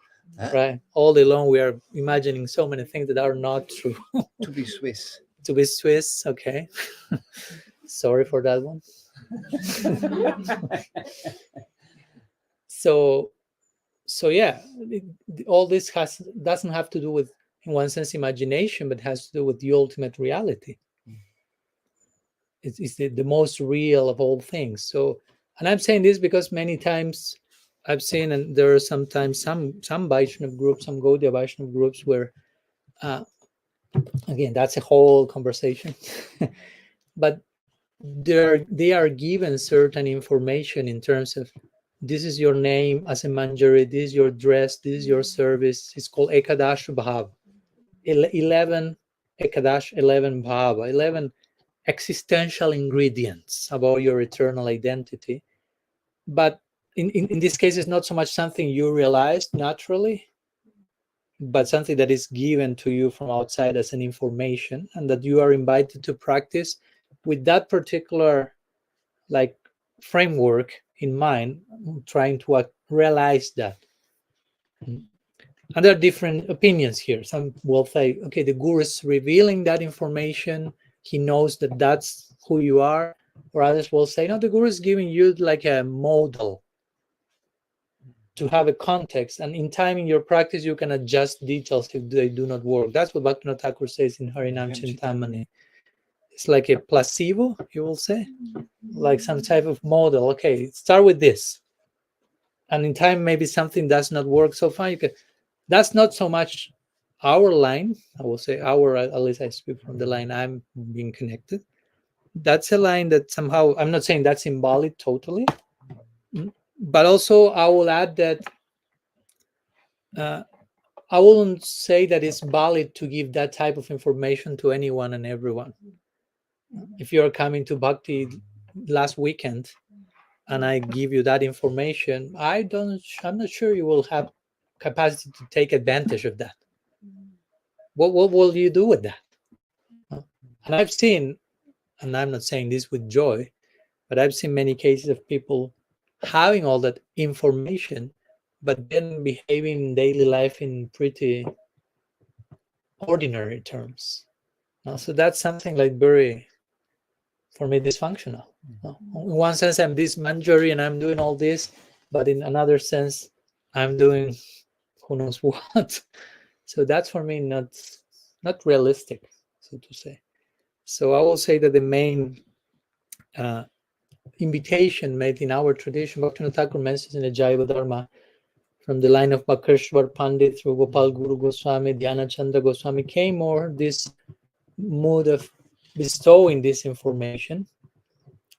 right? All day long we are imagining so many things that are not true. To be Swiss. To be Swiss, okay. Sorry for that one. So yeah, all this doesn't have to do with, in one sense, imagination, but has to do with the ultimate reality. It's the most real of all things. So, and I'm saying this because many times I've seen, and there are sometimes some Vaishnava groups, some Gaudiya Vaishnava groups where, again, that's a whole conversation, but they are given certain information in terms of, this is your name as a manjari, this is your dress, this is your service. It's called Ekadash Bhava. 11 Ekadash, 11 Bhava, 11 existential ingredients about your eternal identity. But in this case, it's not so much something you realized naturally, but something that is given to you from outside as an information, and that you are invited to practice with that particular like framework in mind, trying to realize that. And there are different opinions here. Some will say, okay, the guru is revealing that information, he knows that that's who you are. Or others will say, no, the guru is giving you like a model to have a context, and in time in your practice you can adjust details if they do not work. That's what Bhaktivinoda Thakur says in Harinam Chintamani. It's like a placebo, you will say, like some type of model. Okay, start with this, and in time maybe something does not work so fine. That's not so much our line. I will say our, at least I speak from the line I'm being connected. That's a line that somehow, I'm not saying that's invalid totally, but also I will add that I wouldn't say that it's valid to give that type of information to anyone and everyone. If you're coming to Bhakti last weekend and I give you that information, I'm not sure you will have capacity to take advantage of that. What will you do with that? And I've seen, and I'm not saying this with joy, but I've seen many cases of people having all that information, but then behaving in daily life in pretty ordinary terms. So that's something like very, for me, dysfunctional. In one sense, I'm this manjari and I'm doing all this, but in another sense, I'm doing who knows what. So that's for me not realistic, so to say. So I will say that the main invitation made in our tradition, Bhaktivinoda Thakur mentions in the Jaiva Dharma, from the line of Bhakreshwar Pandit through Gopal Guru Goswami, Dhyana Chandra Goswami, came more this mood of bestowing this information,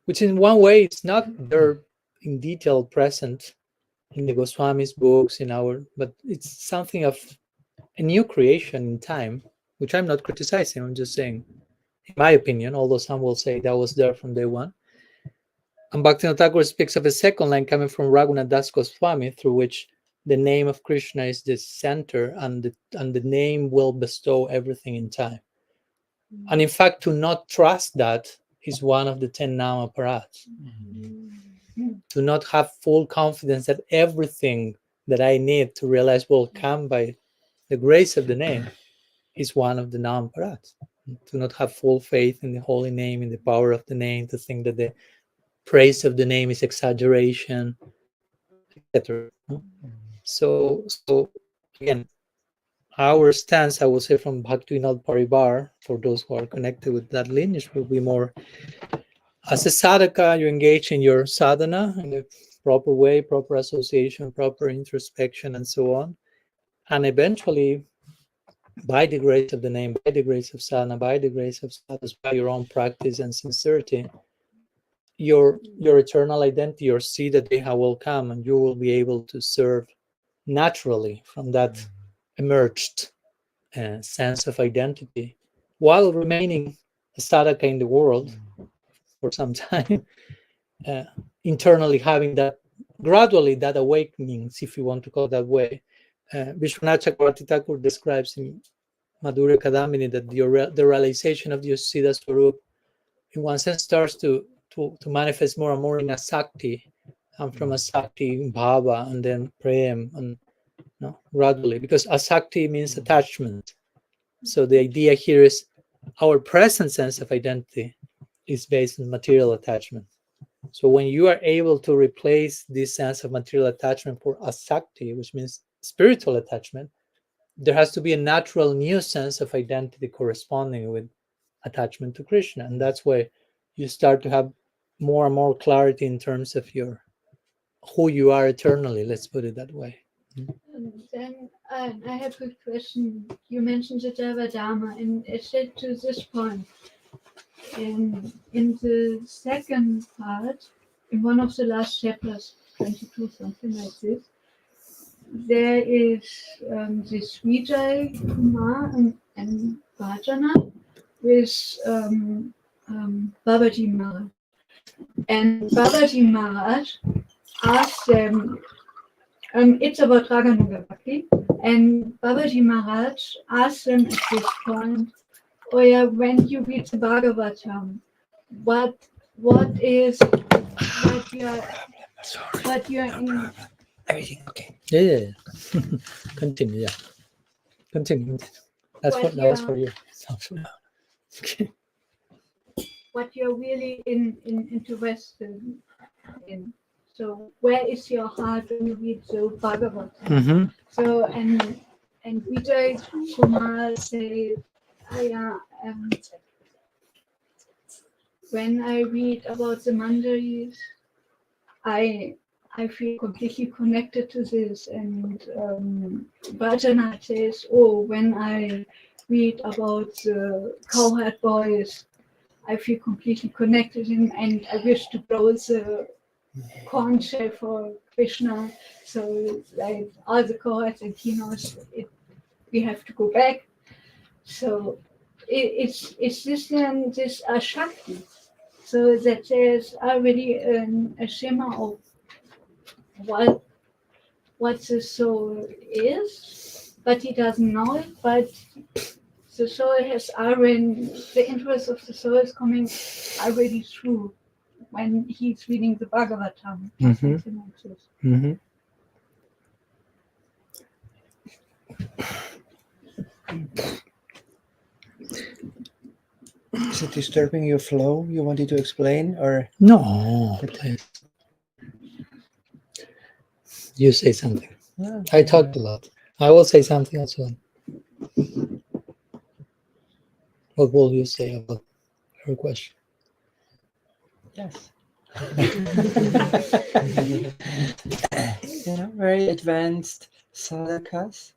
which in one way it's not there in detail present in the Goswami's books, but it's something of a new creation in time, which I'm not criticizing. I'm just saying, in my opinion, although some will say that was there from day one. And Bhaktivinoda Thakur speaks of a second line coming from Raghunath Das Goswami, through which the name of Krishna is the center, and the name will bestow everything in time. And in fact, to not trust that is one of the 10 nama parats. To not have full confidence that everything that I need to realize will come by the grace of the name is one of the nama parats. To not have full faith in the holy name, in the power of the name, to think that the praise of the name is exaggeration, etc. So again, our stance, I will say, from Bhaktivinoda Parivar, for those who are connected with that lineage, will be more, as a sadhaka, you engage in your sadhana in the proper way, proper association, proper introspection, and so on. And eventually, by the grace of the name, by the grace of sadhana, by the grace of sadhana, by your own practice and sincerity, your eternal identity, your Siddha-deha will come, and you will be able to serve naturally from that emerged sense of identity, while remaining a sadhaka in the world for some time, internally having that, gradually, that awakenings, if you want to call it that way. Vishwanath Chakravarti Thakur describes in Madhurya Kadamini that the realization of the Siddha Swarup, in one sense, starts to manifest more and more in a Sakti, and from a Sakti, Bhava, and then Prem, and no, gradually, because asakti means attachment. So the idea here is our present sense of identity is based on material attachment. So when you are able to replace this sense of material attachment for asakti, which means spiritual attachment, there has to be a natural new sense of identity corresponding with attachment to Krishna. And that's why you start to have more and more clarity in terms of your who you are eternally, let's put it that way. And then I have a question. You mentioned the Dharma, and it said to this point, in the second part, in one of the last chapters, 22, something like this, there is this Vijay Kumar and Bhajana with Babaji Maharaj. And Babaji Maharaj asked them, it's about Raganuga Bhakti, and Babaji Maharaj asked them at this point, oh yeah, when you read the Bhagavatam, what is what you're in? Everything okay? Yeah. Continue, yeah. Continue. That's What that was you're- for you. Okay. What you're really interested in. So where is your heart when you read the Bhagavatam? Mm-hmm. So and Vijay Kumar said, when I read about the Mandaris, I feel completely connected to this. And Bhajana says, oh, when I read about the cowherd boys, I feel completely connected and I wish to blow the corn shell for Krishna. So like all the cowherds and he knows we have to go back. So it's this then this Shakti. So that there's already a shimmer of what the soul is, but he doesn't know it. But the soul has already, the interest of the soul is coming already through when he's reading the Bhagavatam. Mhm. Something like this. Mm-hmm. Is it disturbing your flow? You wanted to explain, or No, please. You say something. no? I talked a lot. I will say something as well. What will you say about her question? Yes. Very advanced sadhakas,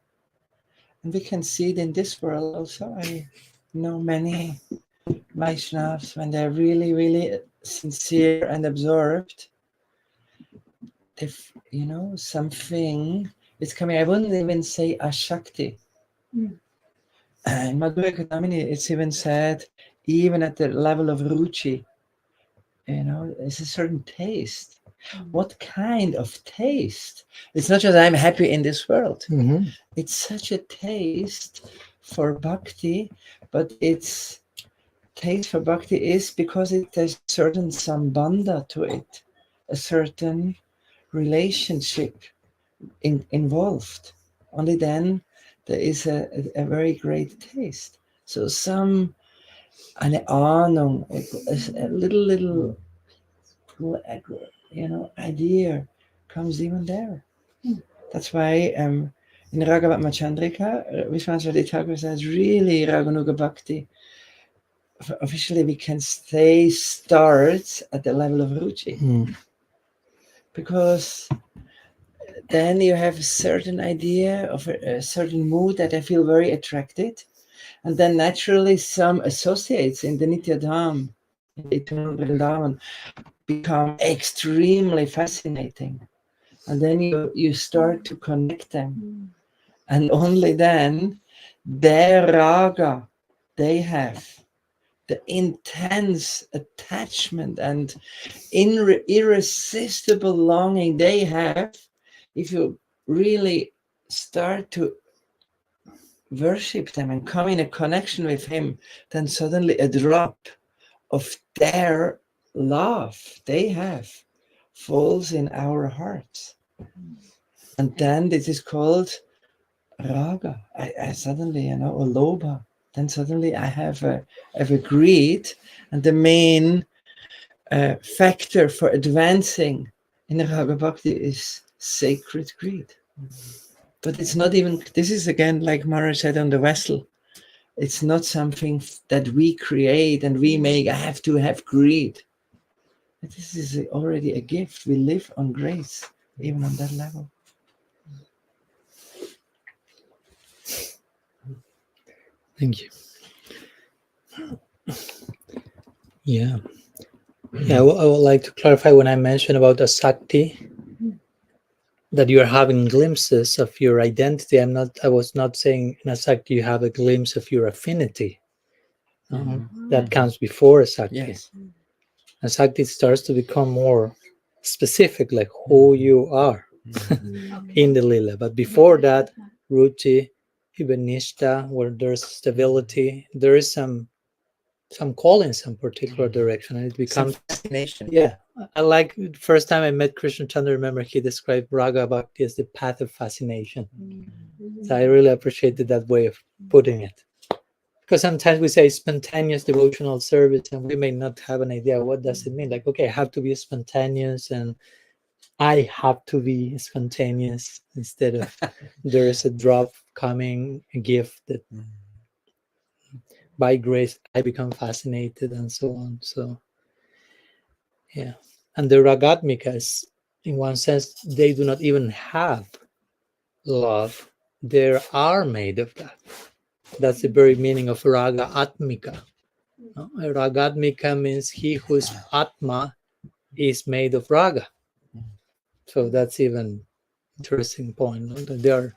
and we can see it in this world also. I know many Vaishnavas, when they're really, really sincere and absorbed, if something is coming. I wouldn't even say ashakti. Mm. In Madhurya Kadamini, it's even said, even at the level of ruchi, there's a certain taste. What kind of taste? It's not just I'm happy in this world. Mm-hmm. It's such a taste for bhakti, but its taste for bhakti is because there's a certain sambandha to it, a certain relationship involved. Only then there is a very great taste. So eine Ahnung, a little idea comes even there. That's why in Raghavat Machandrika, Vishwanath Thakur says, really Raganuga Bhakti, officially we can say starts at the level of Ruchi. Mm. Because then you have a certain idea of a certain mood that I feel very attracted. And then naturally some associates in the Nityadham, in the eternal Vrindavan, become extremely fascinating. And then you start to connect them. And only then their raga, they have the intense attachment and irresistible longing they have. If you really start to worship them and come in a connection with him, then suddenly a drop of their love they have falls in our hearts. And then this is called raga. I suddenly, or lobha. Then suddenly I have a greed, and the main factor for advancing in raga bhakti is sacred greed. But it's not even. This is again, like Maharaj said on the vessel. It's not something that we create and we make. I have to have greed. This is already a gift. We live on grace, even on that level. Thank you. Yeah. I would like to clarify when I mentioned about asakti, that you are having glimpses of your identity. I was not saying in asakti you have a glimpse of your affinity. That comes before asakti. Yes. Asakti starts to become more specific, like who you are in the lila. But before that, ruchi, even nishta, where there's stability, there is some call in some particular direction, and it becomes some fascination. Yeah, I like the first time I met Krishna Chandra. Remember, he described raga bhakti as the path of fascination. So I really appreciated that way of putting it, because sometimes we say spontaneous devotional service, and we may not have an idea what does it mean. Like, okay, I have to be spontaneous, and I have to be spontaneous instead of there is a drop coming, a gift that by grace I become fascinated, and so on. So yeah, and the ragatmikas, in one sense, they do not even have love. They are made of that. That's the very meaning of raga atmika. Ragatmika means he whose atma is made of raga. So that's even interesting point. They are,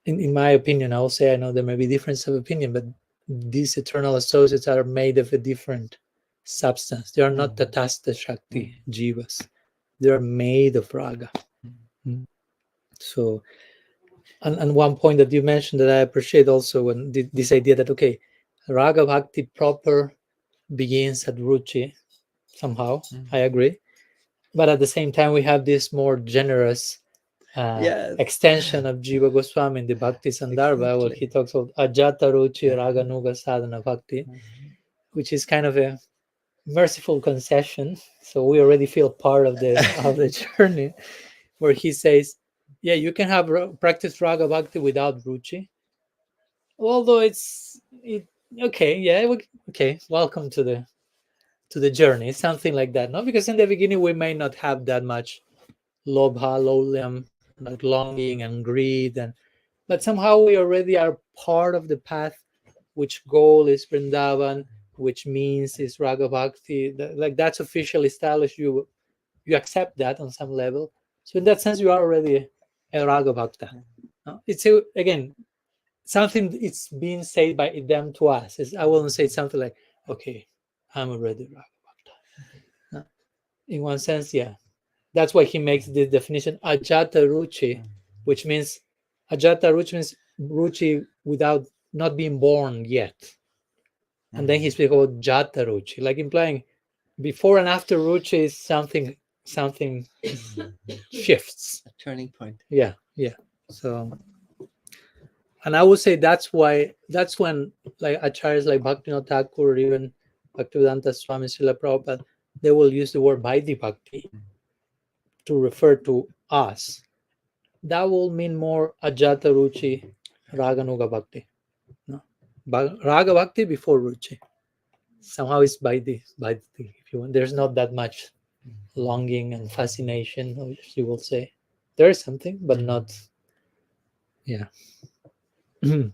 in my opinion, I'll say, I know there may be difference of opinion, but these eternal associates are made of a different substance. They are not tatasta shakti jivas. They are made of raga. So, and one point that you mentioned that I appreciate also, when this idea that, okay, raga bhakti proper begins at ruchi somehow. I agree. But at the same time, we have this more generous extension of Jiva Goswami in the Bhakti Sandarbha, where he talks about Ajata Ruchi Raganuga Sadhana Bhakti, which is kind of a merciful concession. So we already feel part of the journey, where he says, yeah, you can have practice Raga Bhakti without Ruchi. Although okay, welcome to the journey. It's something like that, no? Because in the beginning we may not have that much lobha, lowlam, like longing and greed, but somehow we already are part of the path, which goal is Vrindavan, which means is Raga Bhakti. Like that's officially established. You accept that on some level. So in that sense, you are already a Raga Bhakta. It's again something. It's being said by them to us. I wouldn't say something like, okay, I'm already Raga Bhakta. In one sense, yeah. That's why he makes this definition ajata ruchi, which means ajata ruchi means ruchi without not being born yet. And then he speaks about jata ruchi, like implying before and after ruchi is something shifts. A turning point. Yeah. So, and I would say that's when like acharyas like Bhaktivinoda Thakur or even Bhaktivedanta Swami Srila Prabhupada, they will use the word Vaidhi Bhakti to refer to us. That will mean more ajata ruchi raganuga bhakti. No? Raga bhakti before ruchi. Somehow it's by the if you want. There's not that much longing and fascination, you will say. There is something, but not. Yeah. So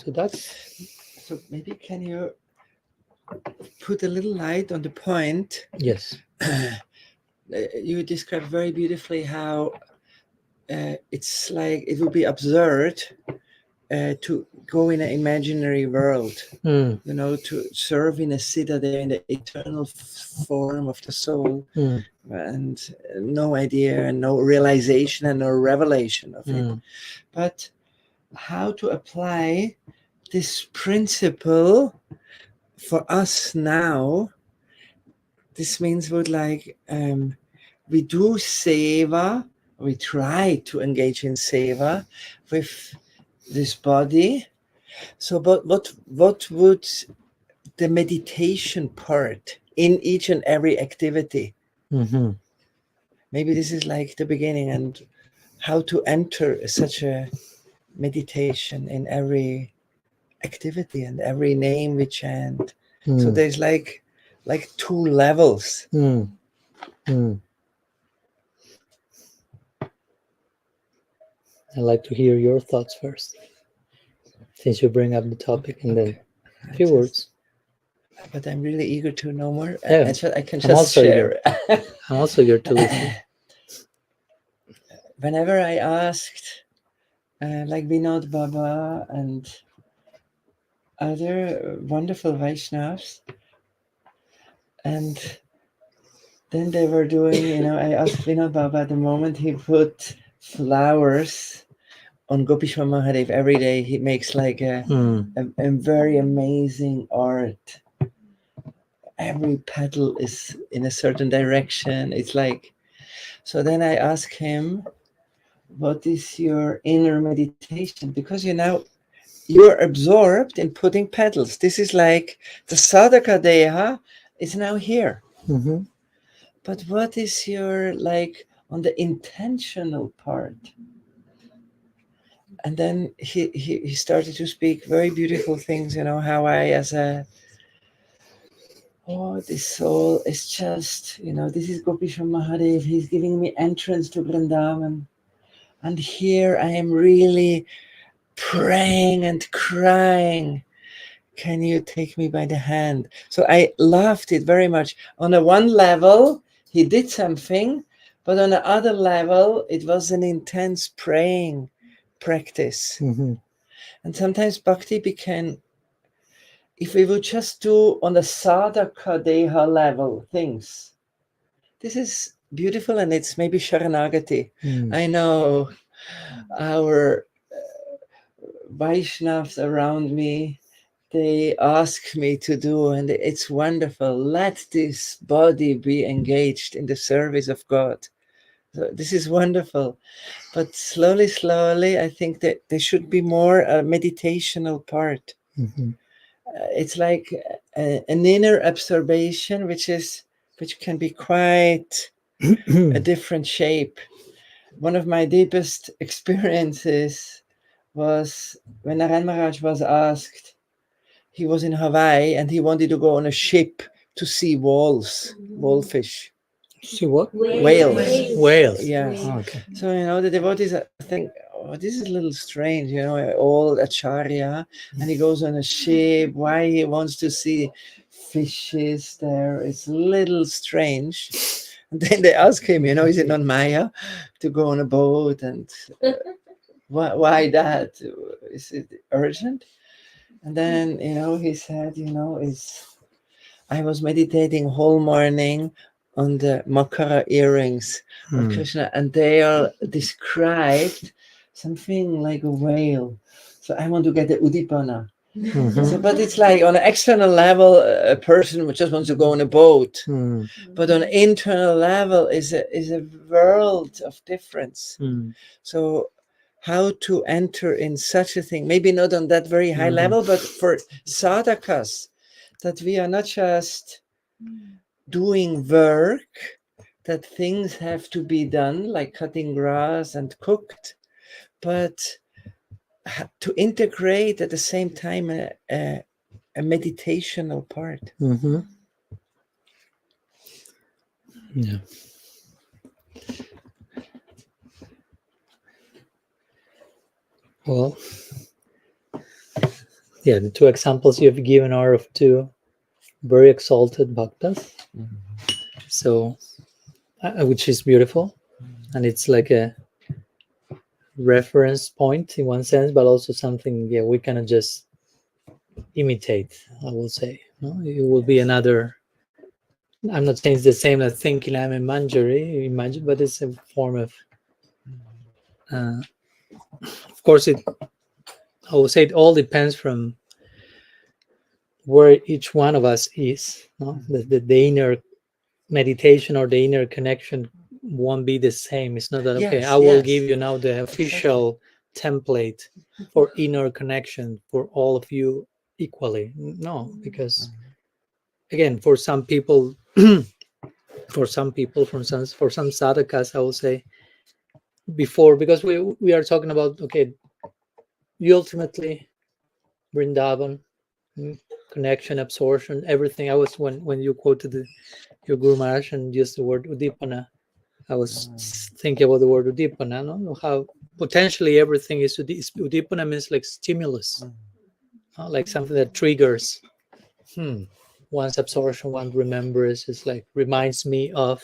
that's. So maybe can you put a little light on the point? Yes. You described very beautifully how it's like it would be absurd to go in an imaginary world, to serve in a Siddha-deha, in the eternal form of the soul, and no idea and no realization and no revelation of it. But how to apply this principle for us now? This means we do seva, we try to engage in seva with this body. So, but what would the meditation part in each and every activity? Mm-hmm. Maybe this is like the beginning, and how to enter such a meditation in every activity and every name we chant. So there's like 2 levels. Mm. Mm. I'd like to hear your thoughts first, since you bring up the topic, and then a few words. But I'm really eager to know more. Yeah, I can I'm just also share. I'm also here to listen. Whenever I asked, like Vinod Baba and other wonderful Vaishnavas, and then they were doing, I asked Vinod Baba the moment he put flowers on Gopishwa Mahadev every day, he makes like a very amazing art. Every petal is in a certain direction. It's like, so then I asked him, what is your inner meditation? Because you're absorbed in putting petals. This is like the Siddha-deha is now here. Mm-hmm. But what is your, like, on the intentional part? And then he started to speak very beautiful things, how I, this soul is just, this is Gopishwa Mahadev. He's giving me entrance to Vrindavan. And here I am really praying and crying. Can you take me by the hand? So I loved it very much. On a one level, he did something, but on the other level, it was an intense praying practice. Mm-hmm. And sometimes bhakti became, if we would just do on the Siddha-deha level things, this is beautiful, and it's maybe Sharanagati. I know our Vaishnavas around me, they ask me to do, and it's wonderful. Let this body be engaged in the service of God. So this is wonderful. But slowly, I think that there should be more a meditational part. Mm-hmm. It's like an inner observation, which can be quite a different shape. One of my deepest experiences was when Narayan Maharaj was asked. He was in Hawaii and he wanted to go on a ship to see whalefish. See what? Whales. Yeah. Oh, okay. So, the devotees think, oh, this is a little strange, old acharya, and he goes on a ship. Why he wants to see fishes there? It's a little strange. And then they ask him, is it not Maya to go on a boat? And why that? Is it urgent? And then, he said, I was meditating whole morning on the Makara earrings of Krishna, and they are described something like a whale. So I want to get the Udipana. Mm-hmm. So, but it's like on an external level, a person just wants to go on a boat. But on an internal level is a world of difference. So how to enter in such a thing, maybe not on that very high level, but for sadhakas, that we are not just doing work, that things have to be done, like cutting grass and cooked, but to integrate at the same time a meditational part. Mm-hmm. Yeah. Well, yeah, the 2 examples you've given are of 2 very exalted bhaktas. So, which is beautiful, and it's like a reference point in one sense, but also something we cannot just imitate. I will say, it will be another. I'm not saying it's the same as thinking I'm a manjari, imagine, but it's a form of. Of course, I will say it all depends from where each one of us is. No? The inner meditation or the inner connection won't be the same. It's not that, okay, Yes, I will yes. give you now the official template for inner connection for all of you equally. No, because again, for some people, for some sadhakas, I will say before, because we are talking about, okay, you ultimately Vrindavan, connection, absorption, everything. I was when you quoted your Guru Maharaj and used the word udipana, I was thinking about the word udipana. I don't know how potentially everything is udipana means like stimulus, like something that triggers. One's absorption, one remembers. It's like reminds me of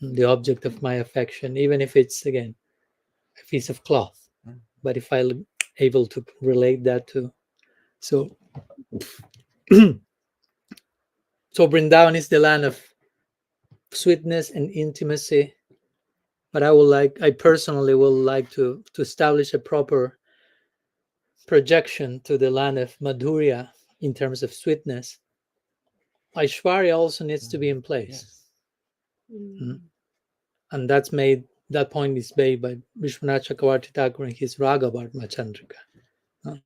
the object of my affection, even if it's again a piece of cloth. But if I'm able to relate that to, so Vrindavan is the land of sweetness and intimacy. But I personally will like to establish a proper projection to the land of Madhurya in terms of sweetness. Aishwarya also needs to be in place. Yes. And that point is made by Vishwanath Chakravarti Thakur in his Raghavardhana Chandrika.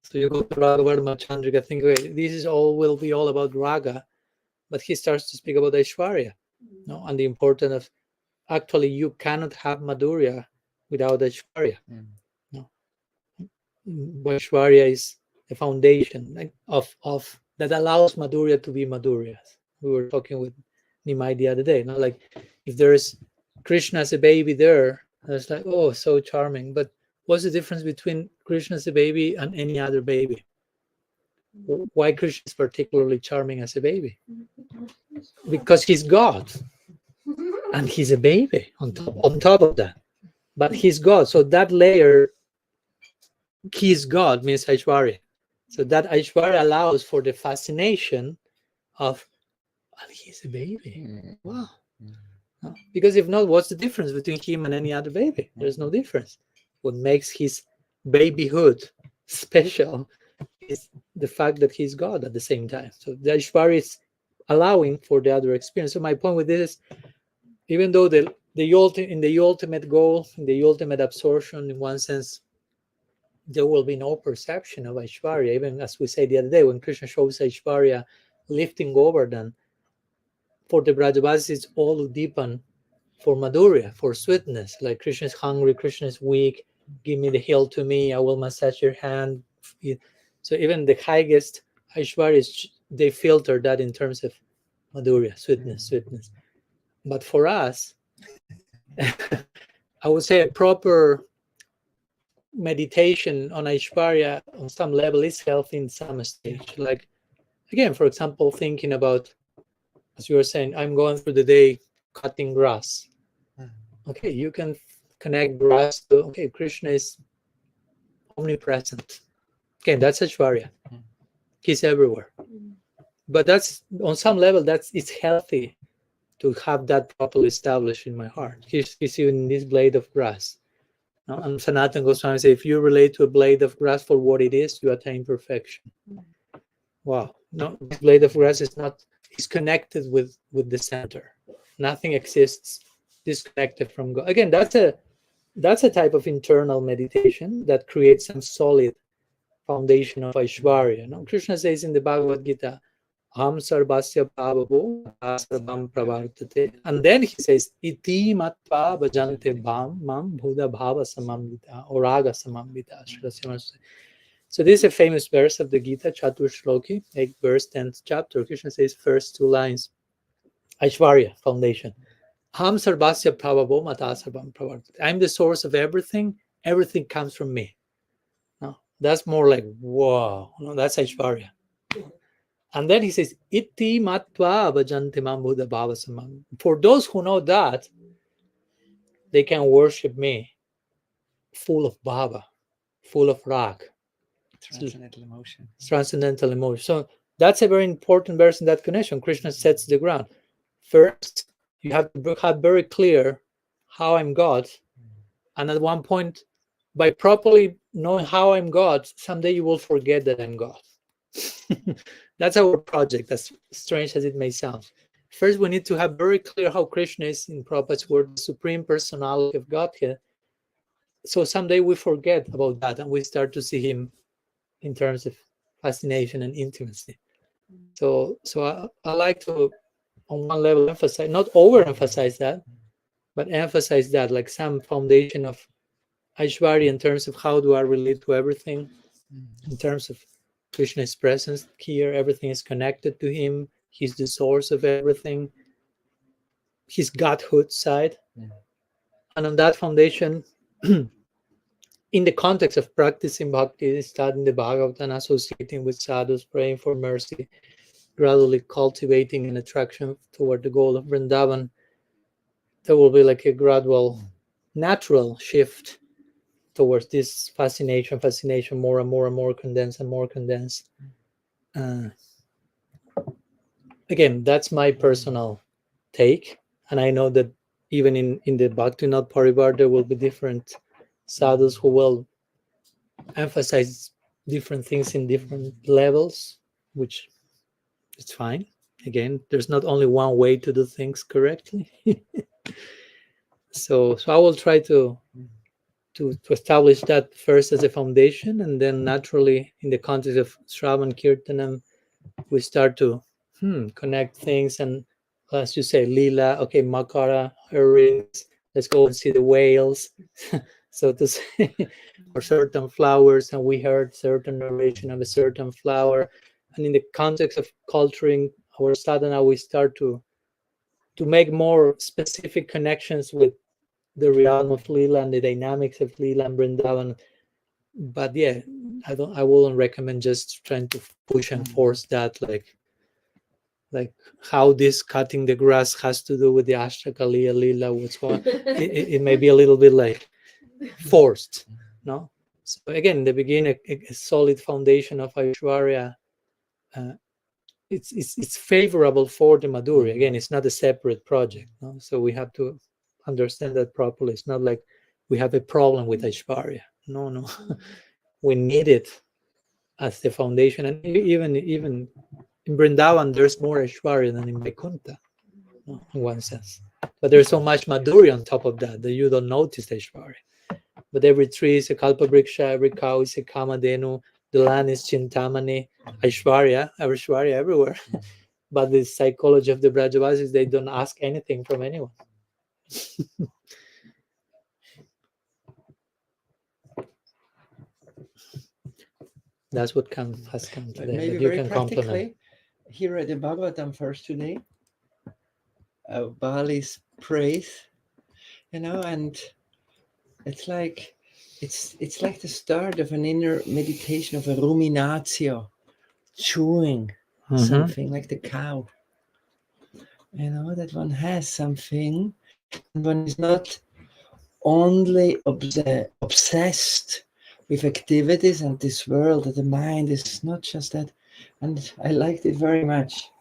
So you go to Raghavardhana Chandrika, think, okay, this is will be all about Raga, but he starts to speak about Aishwarya, and the importance of actually you cannot have Madhurya without Aishwarya. Aishwarya is the foundation of that allows Madhurya to be Madhurya. We were talking with Nimai the other day. Like if there's Krishna as a baby there, it's like, oh, so charming. But what's the difference between Krishna as a baby and any other baby? Why Krishna is particularly charming as a baby? Because he's God. And he's a baby on top of that. But he's God. So that layer, he's God, means Aishwarya. So that Aishwarya allows for the fascination of, and he's a baby. Wow. No, because if not, what's the difference between him and any other baby? There's no difference. What makes his babyhood special is the fact that he's God at the same time. So the Aishwarya is allowing for the other experience. So my point with this is, even though in the ultimate goal, in the ultimate absorption, in one sense, there will be no perception of Aishwarya. Even as we said the other day, when Krishna shows Aishwarya lifting Govardhan, for the Brajavasis, it's all Udipan for Madhurya, for sweetness. Like Krishna is hungry, Krishna is weak, give me the heel to me, I will massage your hand. So even the highest Aishwarya, they filter that in terms of Madhurya, sweetness. But for us, I would say a proper meditation on Aishwarya on some level is healthy in some stage. Like, again, for example, thinking about, as you were saying, I'm going through the day cutting grass. Okay, you can connect grass to, okay, Krishna is omnipresent. Okay, that's Aishwarya. He's everywhere. But that's, on some level, it's healthy to have that properly established in my heart. He's even in this blade of grass. And Sanatana Goswami says, if you relate to a blade of grass for what it is, you attain perfection. Wow. No, this blade of grass is connected with the center. Nothing exists disconnected from God. Again, that's a type of internal meditation that creates some solid foundation of Aishwarya. No? Krishna says in the Bhagavad Gita, Aham sarvasya bhavavo sarvam pravartate. And then he says, Iti matva bhajante bham mam bhuda bhava samamvita or raga samamvita. So this is a famous verse of the Gita, Chatur Shloki, 8th verse, 10th chapter. Krishna says first two lines, Aishwarya, foundation. Aham sarvasya bhavavo mata sarvam pravartate. I'm the source of everything. Everything comes from me. No, that's more like, whoa, no, that's Aishwarya. And then he says, Iti matva bhajante mam bhuda bhava samam. For those who know that, they can worship me full of bhava, full of rag. Transcendental emotion. Transcendental emotion. So that's a very important verse in that connection. Krishna sets the ground. First, you have to have very clear how I'm God. And at one point, by properly knowing how I'm God, someday you will forget that I'm God. That's our project, as strange as it may sound. first we need to have very clear how Krishna is, in Prabhupada's word, the Supreme Personality of Godhead. So someday we forget about that and we start to see him in terms of fascination and intimacy. So I like to, on one level, emphasize, not overemphasize that, but emphasize that, like some foundation of Aishwarya in terms of how do I relate to everything, in terms of Krishna's presence here, everything is connected to him, he's the source of everything, his godhood side. And on that foundation, in the context of practicing bhakti, studying the Bhagavatam, associating with sadhus, praying for mercy, gradually cultivating an attraction toward the goal of Vrindavan, there will be like a gradual, natural shift towards this fascination, more and more and more condensed and more condensed. Again, that's my personal take. And I know that even in the Bhaktivinoda Parivar, there will be different sadhus who will emphasize different things in different levels, which is fine. Again, there's not only one way to do things correctly. So I will try to establish that first as a foundation, and then naturally in the context of Shravan Kirtanam, we start to connect things, and as you say, Lila, okay, Makara, her rings, let's go and see the whales, so to say, or certain flowers, and we heard certain narration of a certain flower, and in the context of culturing our sadhana, we start to make more specific connections with the realm of Lila and the dynamics of Lila and Vrindavan. But yeah, I wouldn't recommend just trying to push and force that, like how this cutting the grass has to do with the Ashtakaliya Lila, what's going. It may be a little bit like forced, no? So again, in the beginning, a solid foundation of Aishwarya, it's favorable for the Madhurya. Again, it's not a separate project, no? So we have to understand that properly. It's not like we have a problem with Aishwarya. No. We need it as the foundation. And even in Vrindavan, there's more Aishwarya than in Vaikuntha, no, in one sense. But there's so much Madhurya on top of that you don't notice Aishwarya. But every tree is a Kalpabriksha, every cow is a Kamadhenu, the land is Chintamani, Aishwarya everywhere. But the psychology of the Brajavasis, they don't ask anything from anyone. That's what has come today. Maybe you very can practically, complement. here at the Bhagavatam first today, Bali's praise, and it's like the start of an inner meditation, of a ruminatio, chewing something like the cow. That one has something, and one is not only obsessed with activities and this world, that the mind is not just that. And I liked it very much.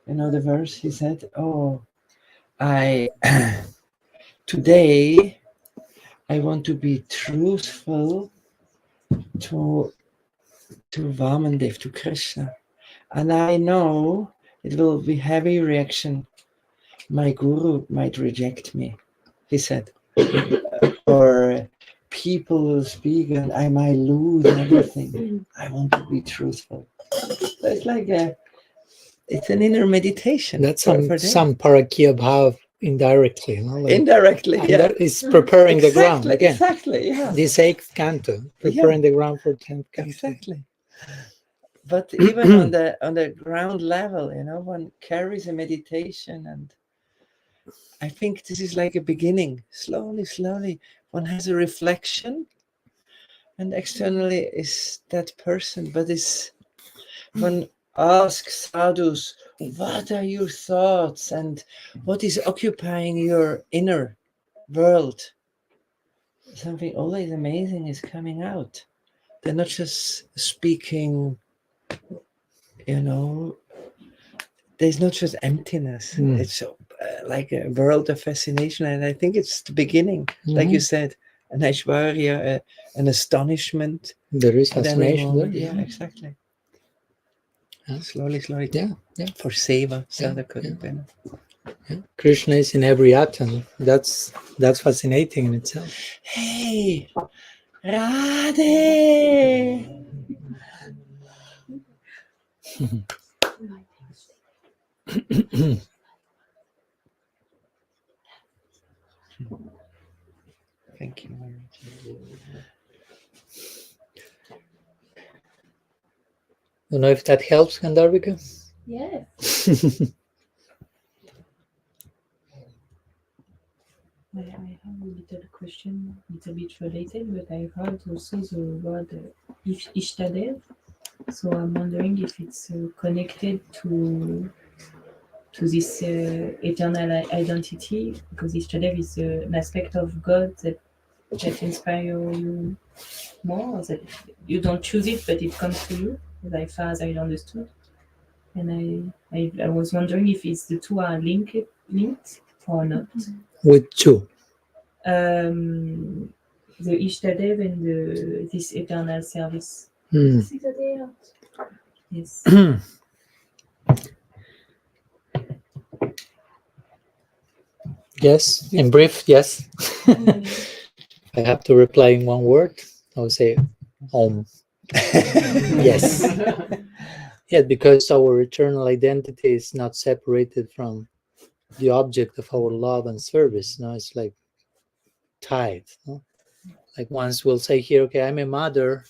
The verse he said, today I want to be truthful to Vamandev, to Krishna. And I know it will be heavy reaction. My guru might reject me, he said. Or people will speak and I might lose everything. I want to be truthful. It's like it's an inner meditation. That's some parakya bhav indirectly. Indirectly, and yeah. That is preparing the ground. Again, exactly, yeah. This 8th canto, preparing the ground for 10th canto. Exactly. But even on the ground level, one carries a meditation, and I think this is like a beginning. Slowly, one has a reflection, and externally is that person, but one asks sadhus, what are your thoughts and what is occupying your inner world? Something always amazing is coming out. They're not just speaking, there's not just emptiness. It's like a world of fascination, and I think it's the beginning, like you said, an Aishwarya, an astonishment. There is fascination there. Yeah, exactly. Slowly, slowly. Yeah. For seva, Yeah, sadhaka. Yeah. Krishna is in every atom. That's fascinating in itself. Hey, Radhe! Thank you, Maharaj. Don't know if that helps, Gandharvika. Yes. I have a little question, little bit related, but I heard also the word Ishtadev. So I'm wondering if it's connected to this eternal identity, because Ishtadev is an aspect of God that inspire you more, or that you don't choose it, but it comes to you, as far as I understood. And I was wondering if it's the two are linked or not. With two. The Ishtadev and this eternal service. Siddha-deha. Yes. Yes, in brief, yes. I have to reply in one word. I would say Om. Yes. Yeah, because our eternal identity is not separated from the object of our love and service. No, it's like tied. No? Like once we'll say here, okay, I'm a mother,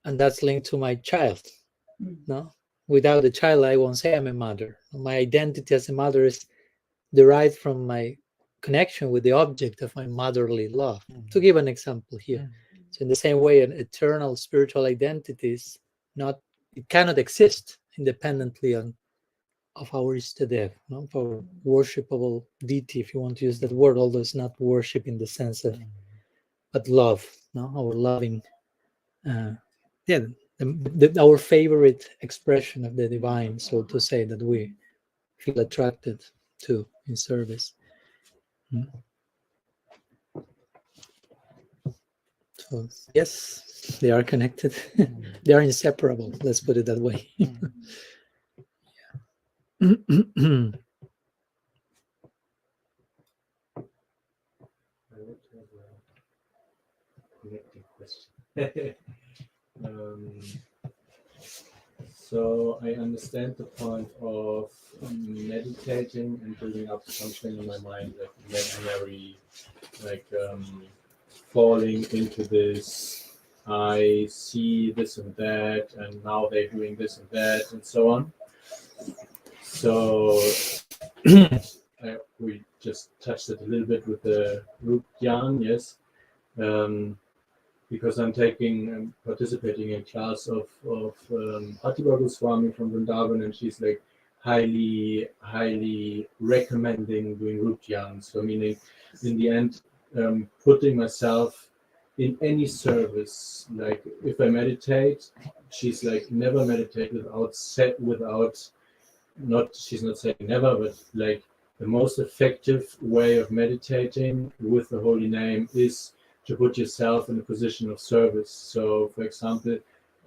and that's linked to my child. No, without the child, I won't say I'm a mother. My identity as a mother is derived from my connection with the object of my motherly love. To give an example here, so in the same way, an eternal spiritual identity is not, it cannot exist independently of our Siddha-deha, no? Of our worshipable deity, if you want to use that word, although it's not worship in the sense of, but love, no? Our loving, our favorite expression of the divine, so to say, that we feel attracted to in service. So yes, they are connected. They are inseparable. Let's put it that way. I would have a connecting question. So I understand the point of meditating and building up something in my mind, like imaginary, like falling into this. I see this and that, and now they're doing this and that, and so on. So we just touched it a little bit with the root yarn, yes. Because I'm participating in class of Hattiba Goswami from Vrindavan, and she's like highly recommending doing root yarn. So meaning, in the end, putting myself in any service. Like if I meditate, she's like never meditate she's not saying never, but like the most effective way of meditating with the holy name is to put yourself in a position of service. So, for example,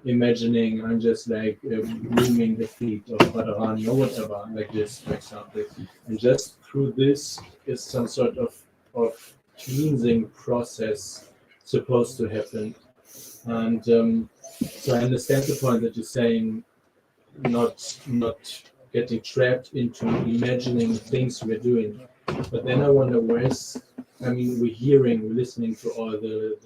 imagining I'm just like grooming the feet of Radharani or whatever, like this, for example, and just through this is some sort of cleansing process supposed to happen. And so I understand the point that you're saying, not getting trapped into imagining things we're doing. But then I wonder we're listening to all the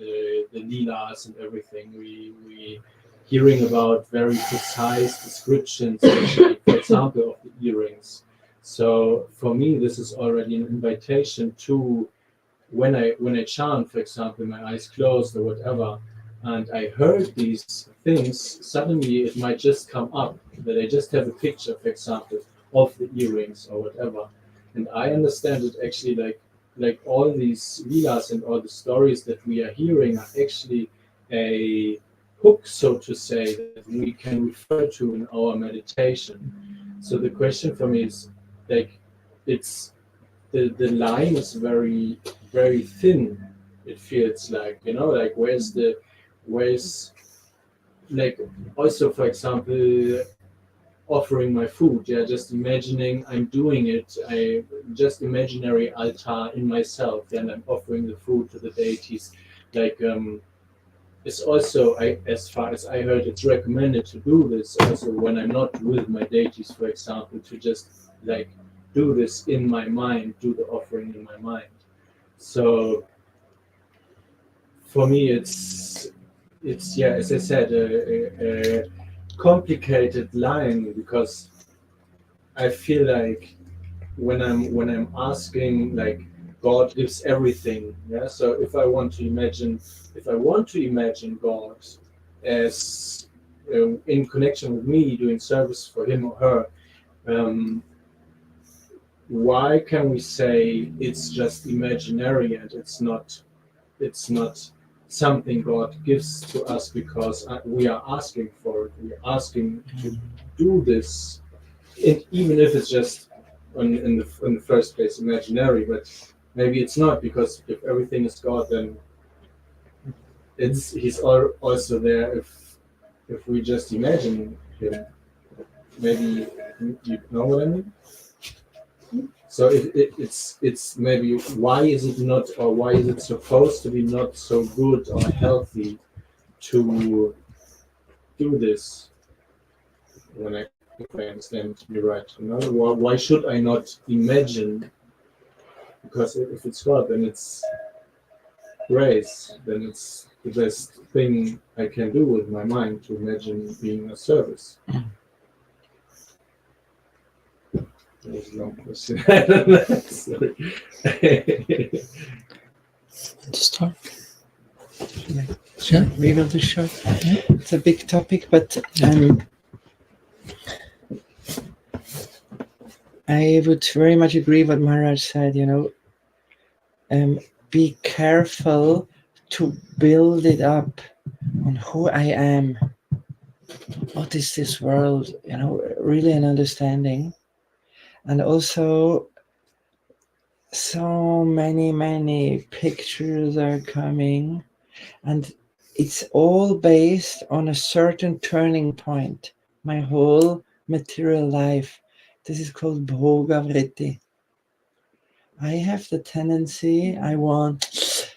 leelas and everything. We hearing about very precise descriptions, for example, of the earrings. So for me, this is already an invitation to when I chant, for example, my eyes closed or whatever, and I heard these things, suddenly it might just come up that I just have a picture, for example, of the earrings or whatever. And I understand it actually like all these leelas and all the stories that we are hearing are actually a hook, so to say, that we can refer to in our meditation. So the question for me is like, it's the line is very, very thin. It feels like, like where's like also, for example, offering my food. Yeah, just imagining I'm doing it. I just imaginary altar in myself, and I'm offering the food to the deities. Like it's also, as far as I heard, it's recommended to do this also when I'm not with my deities, for example, to just like do this in my mind, do the offering in my mind. So for me, it's yeah, as I said, a complicated line, because I feel like when I'm asking, like, God gives everything. Yeah. So if I want to imagine God as in connection with me doing service for him or her, um, why can we say it's just imaginary and it's not something God gives to us because we are asking for it. We are asking to do this, even if it's just in the first place imaginary. But maybe it's not, because if everything is God, then he's also there. If we just imagine him, maybe you know what I mean. So it's maybe, why is it not, or why is it supposed to be not so good or healthy to do this? If I understand you right, why should I not imagine? Because if it's God, then it's grace. Then it's the best thing I can do with my mind, to imagine being a service. That was a long question. I don't know. Sorry. To start. Sure, we will do short. It's a big topic, but I would very much agree what Maharaj said. Be careful to build it up on who I am. What is this world? Really an understanding. And also, so many pictures are coming, and it's all based on a certain turning point. My whole material life. This is called bhoga vritti. I have the tendency, I want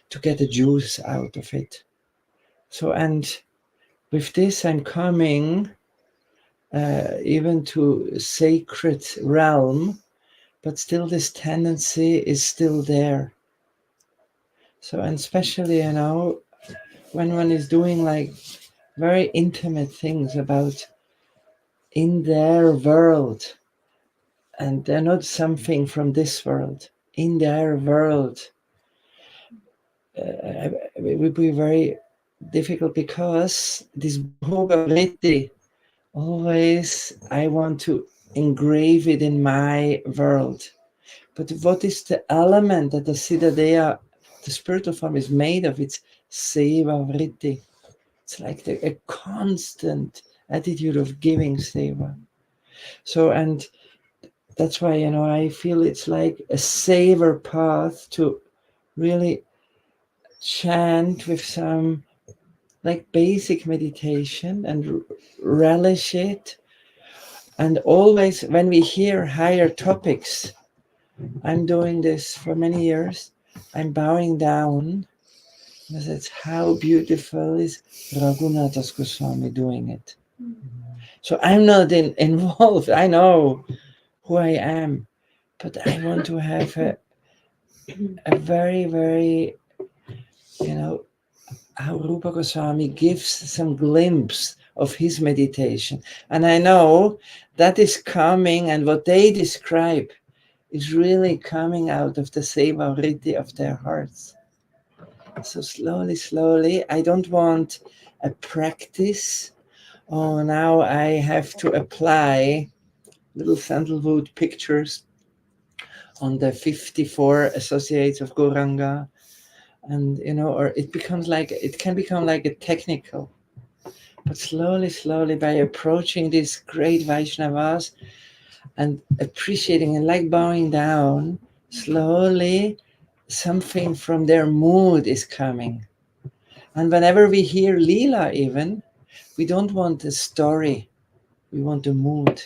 to get the juice out of it. So, and with this, I'm coming even to sacred realm, but still this tendency is still there. So, and especially, when one is doing like very intimate things about in their world, and they're not something from this world, in their world, it would be very difficult, because this bhoga vritti, always I want to engrave it in my world. But what is the element that the Siddha-deha, the spiritual form, is made of? It's seva vritti. It's like a constant attitude of giving seva. So, and that's why, I feel it's like a saver path to really chant with some like basic meditation and relish it. And always when we hear higher topics, I'm doing this for many years, I'm bowing down, because it's how beautiful is Raghunath Goswami doing it. So I'm not involved. I know who I am, but I want to have a very, very, how Rupa Goswami gives some glimpse of his meditation. And I know that is coming, and what they describe is really coming out of the seva vritti of their hearts. So slowly, I don't want a practice. Oh, now I have to apply little sandalwood pictures on the 54 associates of Gauranga. And, or it can become like a technical. But slowly, by approaching these great Vaishnavas and appreciating and like bowing down, slowly something from their mood is coming. And whenever we hear Leela even, we don't want a story, we want a mood.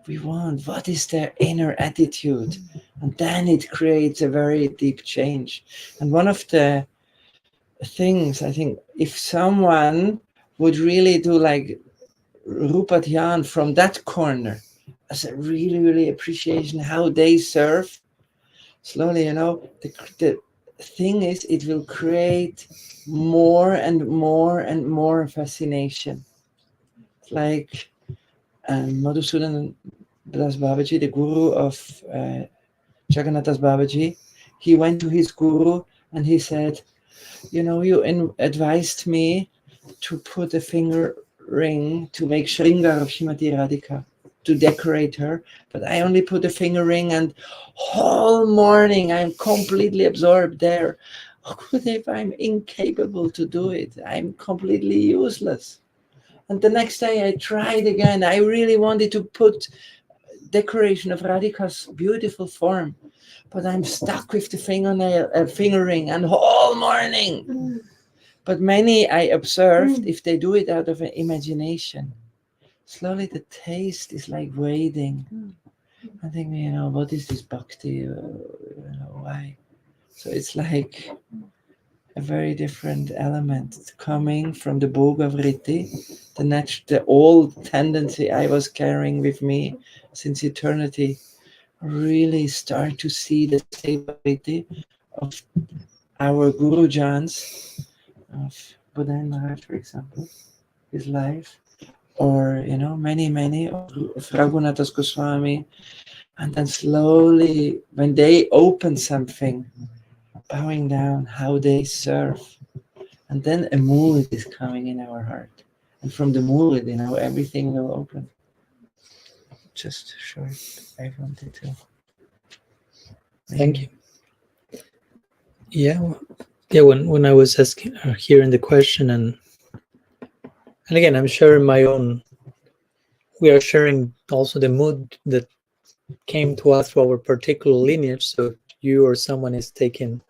We want what is their inner attitude, and then it creates a very deep change. And one of the things, I think, if someone would really do like Rupa Dhyan from that corner, as a really appreciation how they serve, slowly, the thing is, it will create more and more fascination. Like Madhusudan Das Babaji, the guru of Jagannath Das Babaji, he went to his guru and he said, you advised me to put a finger ring to make Shringar of Shrimati Radhika, to decorate her, but I only put a finger ring and whole morning I'm completely absorbed there. If I'm incapable to do it, I'm completely useless. And the next day I tried again. I really wanted to put decoration of Radhika's beautiful form, but I'm stuck with the finger ring and whole morning. But many I observed, if they do it out of an imagination, slowly the taste is like wading. I think, what is this bhakti? Why? So it's like a very different element coming from the Bhoga Vritti, the old tendency I was carrying with me since eternity. Really start to see the Seva Vritti of our Guru Jans, of Buddha and Maharaj, for example, his life, or many of Raghunathas Goswami, and then slowly, when they open something, bowing down, how they serve, and then a mood is coming in our heart, and from the mood, everything will open. Just short, I wanted to. Thank you. Yeah, when I was asking, hearing the question, and again, I'm sharing my own. We are sharing also the mood that came to us through our particular lineage. So if you or someone is taking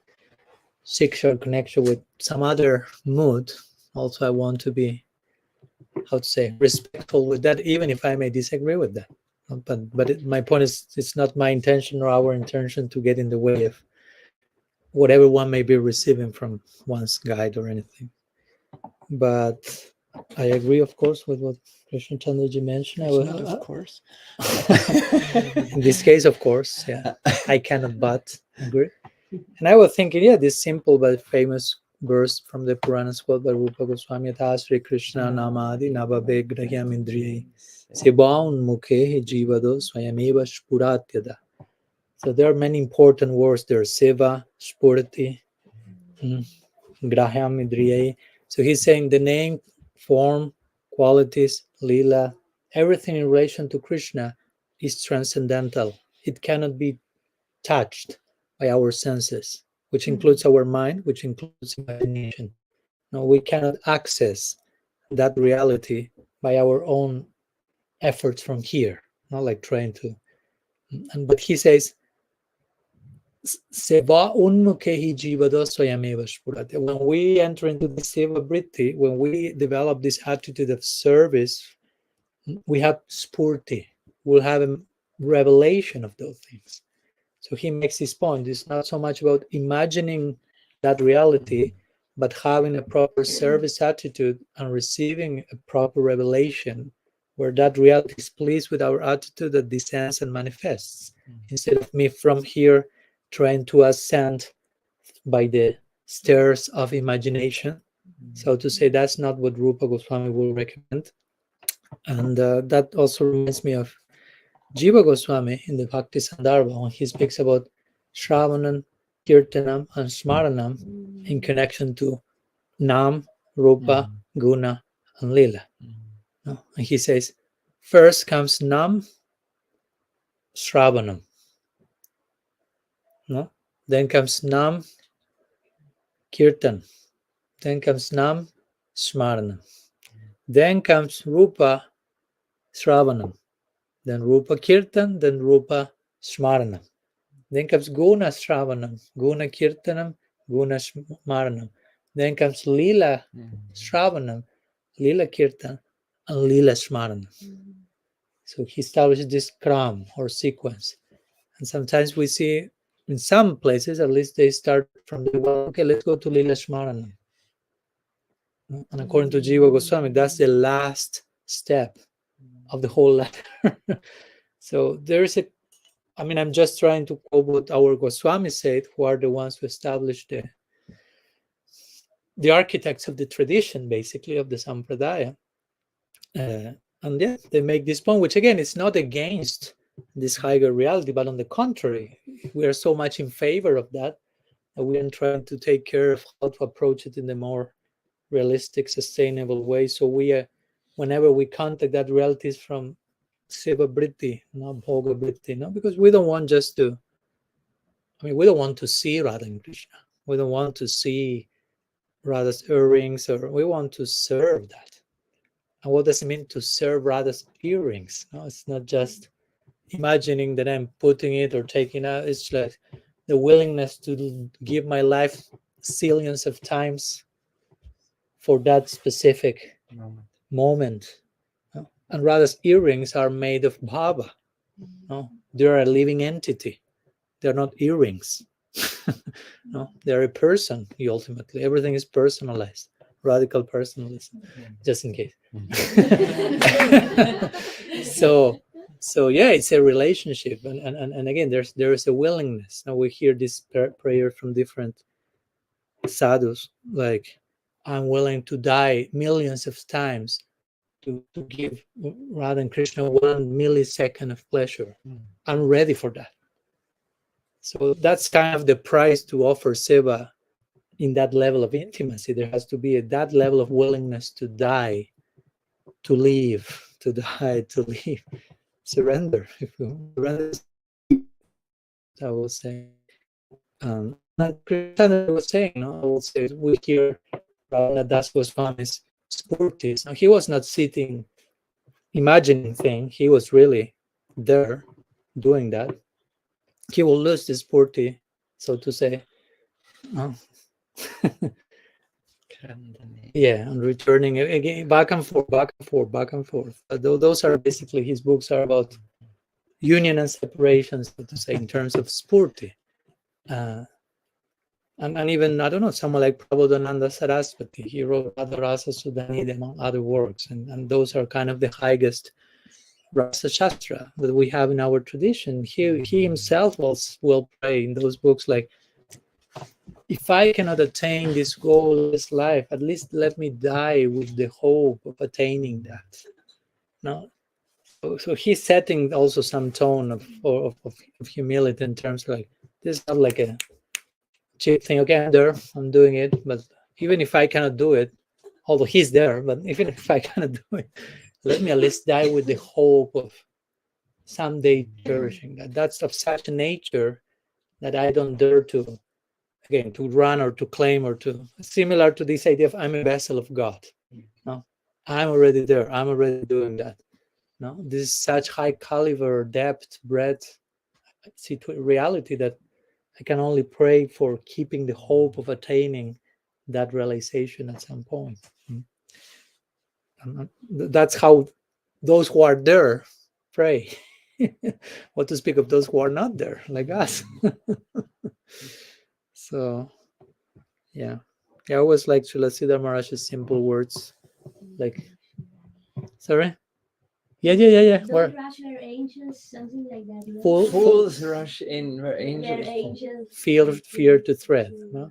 Shiksha connection with some other mood, also I want to be, respectful with that, even if I may disagree with that. But my point is, it's not my intention or our intention to get in the way of whatever one may be receiving from one's guide or anything. But I agree, of course, with what Krishna Chandraji mentioned. Of course. In this case, of course, yeah, I cannot but agree. And I was thinking, this simple but famous verse from the Puranas quote by Rupa Goswami, Yatha Sri Krishna Namadi Navabe Grahyam Indriye Sebaun Mukhe Jivado Swayameva Spuratyada. So there are many important words there: Seva, Spurati, Grahyam Indriye. So he's saying the name, form, qualities, lila, everything in relation to Krishna is transcendental. It cannot be touched by our senses, which includes our mind, which includes imagination. No, we cannot access that reality by our own efforts from here, not like trying to. But he says, Seva unmukhehi jivado swayameva spurate. When we enter into the seva vritti, when we develop this attitude of service, we have spurti. We'll have a revelation of those things. So he makes this point. It's not so much about imagining that reality, but having a proper service attitude and receiving a proper revelation where that reality is pleased with our attitude that descends and manifests. Instead of me from here trying to ascend by the stairs of imagination. So to say, that's not what Rupa Goswami will recommend. And that also reminds me of Jiva Goswami in the Bhakti Sandarbha when he speaks about Shravanam, Kirtanam, and Smaranam in connection to Nam, Rupa, Guna, and Lila. And he says, first comes Nam, Shravanam. No? Then comes Nam, Kirtan. Then comes Nam, Smaranam. Then comes Rupa, Shravanam. Then Rupa Kirtan, then Rupa Smaranam. Then comes Guna Shravanam, Guna Kirtanam, Guna Smaranam. Then comes Lila Shravanam, Lila Kirtan, and Lila Smaranam. So he established this kram or sequence. And sometimes we see in some places, at least they start from the well, okay, let's go to Lila Smaranam. And according to Jiva Goswami, that's the last step of the whole ladder. So there is a, I mean, I'm just trying to quote what our Goswami said, who are the ones who established the architects of the tradition, basically, of the Sampradaya. And yeah, they make this point, which again is not against this higher reality, but on the contrary, we are so much in favor of that we are trying to take care of how to approach it in the more realistic, sustainable way. So we, whenever we contact that reality, is from Seva Britti, not Bhoga Britti, no, because we don't want just to. I mean, we don't want to see Radha and Krishna. We don't want to see Radha's earrings, or we want to serve that. And what does it mean to serve Radha's earrings? No, it's not just imagining that I'm putting it or taking out. It's like the willingness to give my life zillions of times for that specific moment. And Radha's earrings are made of bhava. No, they're a living entity. They're not earrings. No, they're a person. Ultimately, everything is personalized, radical personalism. Just in case. So yeah, it's a relationship, and again, there is a willingness. Now we hear this prayer from different sadhus, like, I'm willing to die millions of times to give Radha and Krishna 1 millisecond of pleasure. I'm ready for that. So that's kind of the price to offer seva in that level of intimacy. There has to be that level of willingness to die, to live, to die, to live. Surrender. If you surrender, I will say. Like Krishna was saying, I will say, we hear Ravana Das Goswami's spurtis. Now, he was not sitting, imagining things. He was really there doing that. He will lose the spurti, so to say. Yeah, and returning again, back and forth, back and forth, back and forth. Those are basically, his books are about union and separation, so to say, in terms of spurti. And even, I don't know, someone like Prabodhananda Saraswati, he wrote Radha Rasa Sudhanidhi, among other works, and those are kind of the highest Rasa Shastra that we have in our tradition. He himself will pray in those books like, if I cannot attain this goal in this life, at least let me die with the hope of attaining that. No, so he's setting also some tone of humility in terms of like, this is not like a cheap thing. Okay, I'm there, I'm doing it, but even if I cannot do it, although he's there, but even if I cannot do it, let me at least die with the hope of someday cherishing that. That's of such a nature that I don't dare to, again, to run or to claim or to, similar to this idea of I'm a vessel of God. No, I'm already there. I'm already doing that. No, this is such high caliber, depth, breadth, reality that I can only pray for keeping the hope of attaining that realization at some point. And that's how those who are there pray. What to speak of those who are not there, like us. So, yeah. I always like Srila Siddhar Maharaj's simple words. Like, sorry? Yeah. Don't Where? rush where angels, something like that. No? Fools rush in where angels. Where angels Fear to tread. No?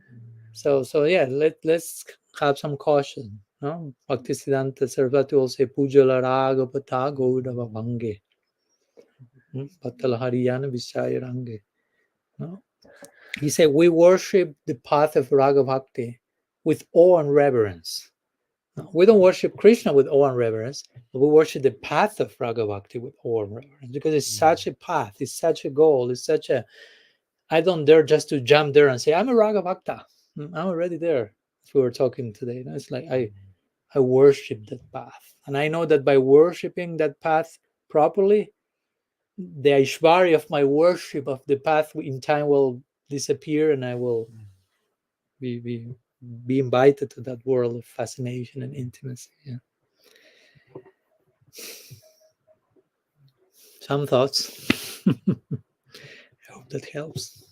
So yeah, let's have some caution. No? Bhaktisiddhanta Saraswati will say, Pujala raga pata gaudava bhange. Patala hariyana visaya range. No? He said, we worship the path of raga bhakti with awe and reverence. No, we don't worship Krishna with awe and reverence, but we worship the path of raga bhakti with awe and reverence, because it's such a path, it's such a goal, it's such a, I don't dare just to jump there and say, I'm a raga bhakta. I'm already there. As we were talking today. It's like I worship that path. And I know that by worshiping that path properly, the Aishwarya of my worship of the path in time will disappear, and I will be invited to that world of fascination and intimacy. Yeah. some thoughts. I hope that helps.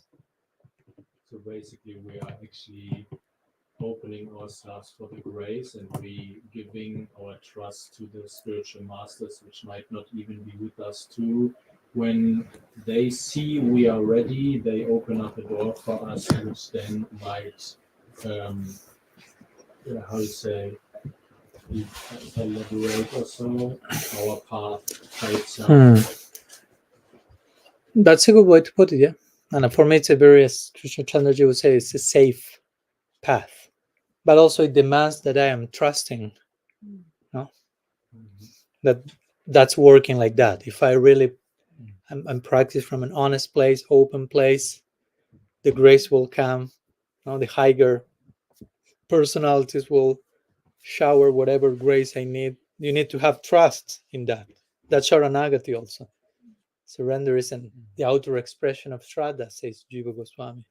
So basically, we are actually opening ourselves for the grace, and we giving our trust to the spiritual masters, which might not even be with us too. When they see we are ready, they open up a door for us, which then might, how to say, elaborate or so our path by itself. That's a good way to put it, yeah. And for me, it's a very, as Krishna Chandraji would say, it's a safe path. But also it demands that I am trusting, no? That's working like that. If I really I'm practicing from an honest place, open place, the grace will come. The higher personalities will shower whatever grace I need. You need to have trust in that. That's Sharanagati also. Surrender is the outer expression of Shraddha, says Jiva Goswami.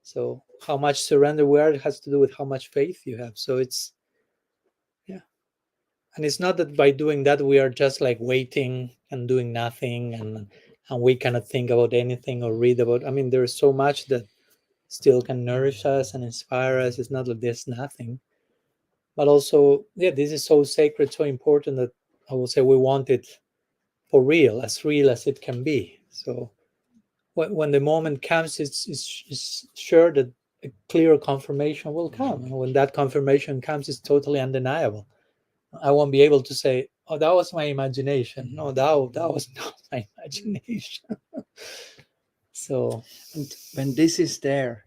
So how much surrender we are, it has to do with how much faith you have. So it's, yeah. And it's not that by doing that we are just like waiting and doing nothing and we cannot think about anything or read about. I mean, there's so much that still can nourish us and inspire us. It's not that there's nothing. But also, yeah, this is so sacred, so important that I will say we want it for real as it can be. So when the moment comes, it's sure that a clear confirmation will come. And when that confirmation comes, it's totally undeniable. I won't be able to say, oh, that was my imagination. No, that was not my imagination. So, and when this is there,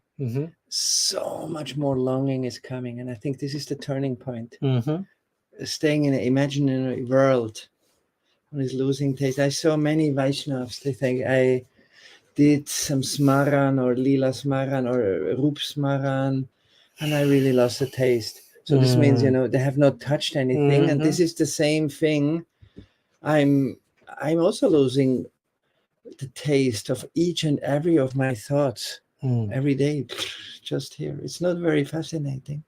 so much more longing is coming. And I think this is the turning point. Staying in an imaginary world one is losing taste. I saw many Vaishnavas, they think I did some smaran or lila smaran or rup smaran, and I really lost the taste. So this means, they have not touched anything, and this is the same thing. I'm also losing the taste of each and every of my thoughts every day, just here. It's not very fascinating.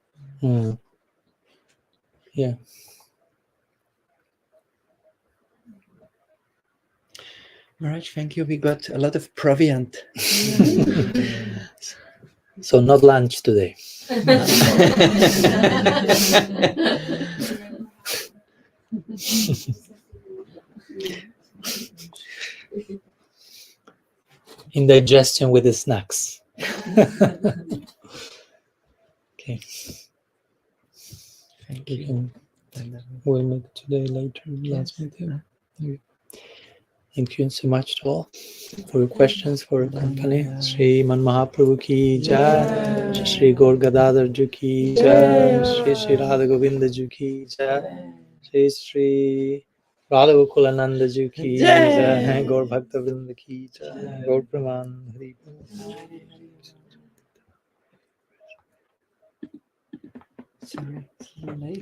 Yeah. Maharaj, thank you. We got a lot of proviant. So not lunch today. Indigestion with the snacks. Okay. Thank you. We'll make it today later. Last meeting. Thank you so much to all for your questions, for your company. Shri Man Mahaprabhu ki jai, Shri Gaur Gadadhar ji ki jai, Shri Shri Radha Govinda ji ki jai, Shri Radha Gokulananda ji ki jai, Gaur Bhakta Vrinda ki jai, Gaur Praman Hari. Sorry, it's a little late.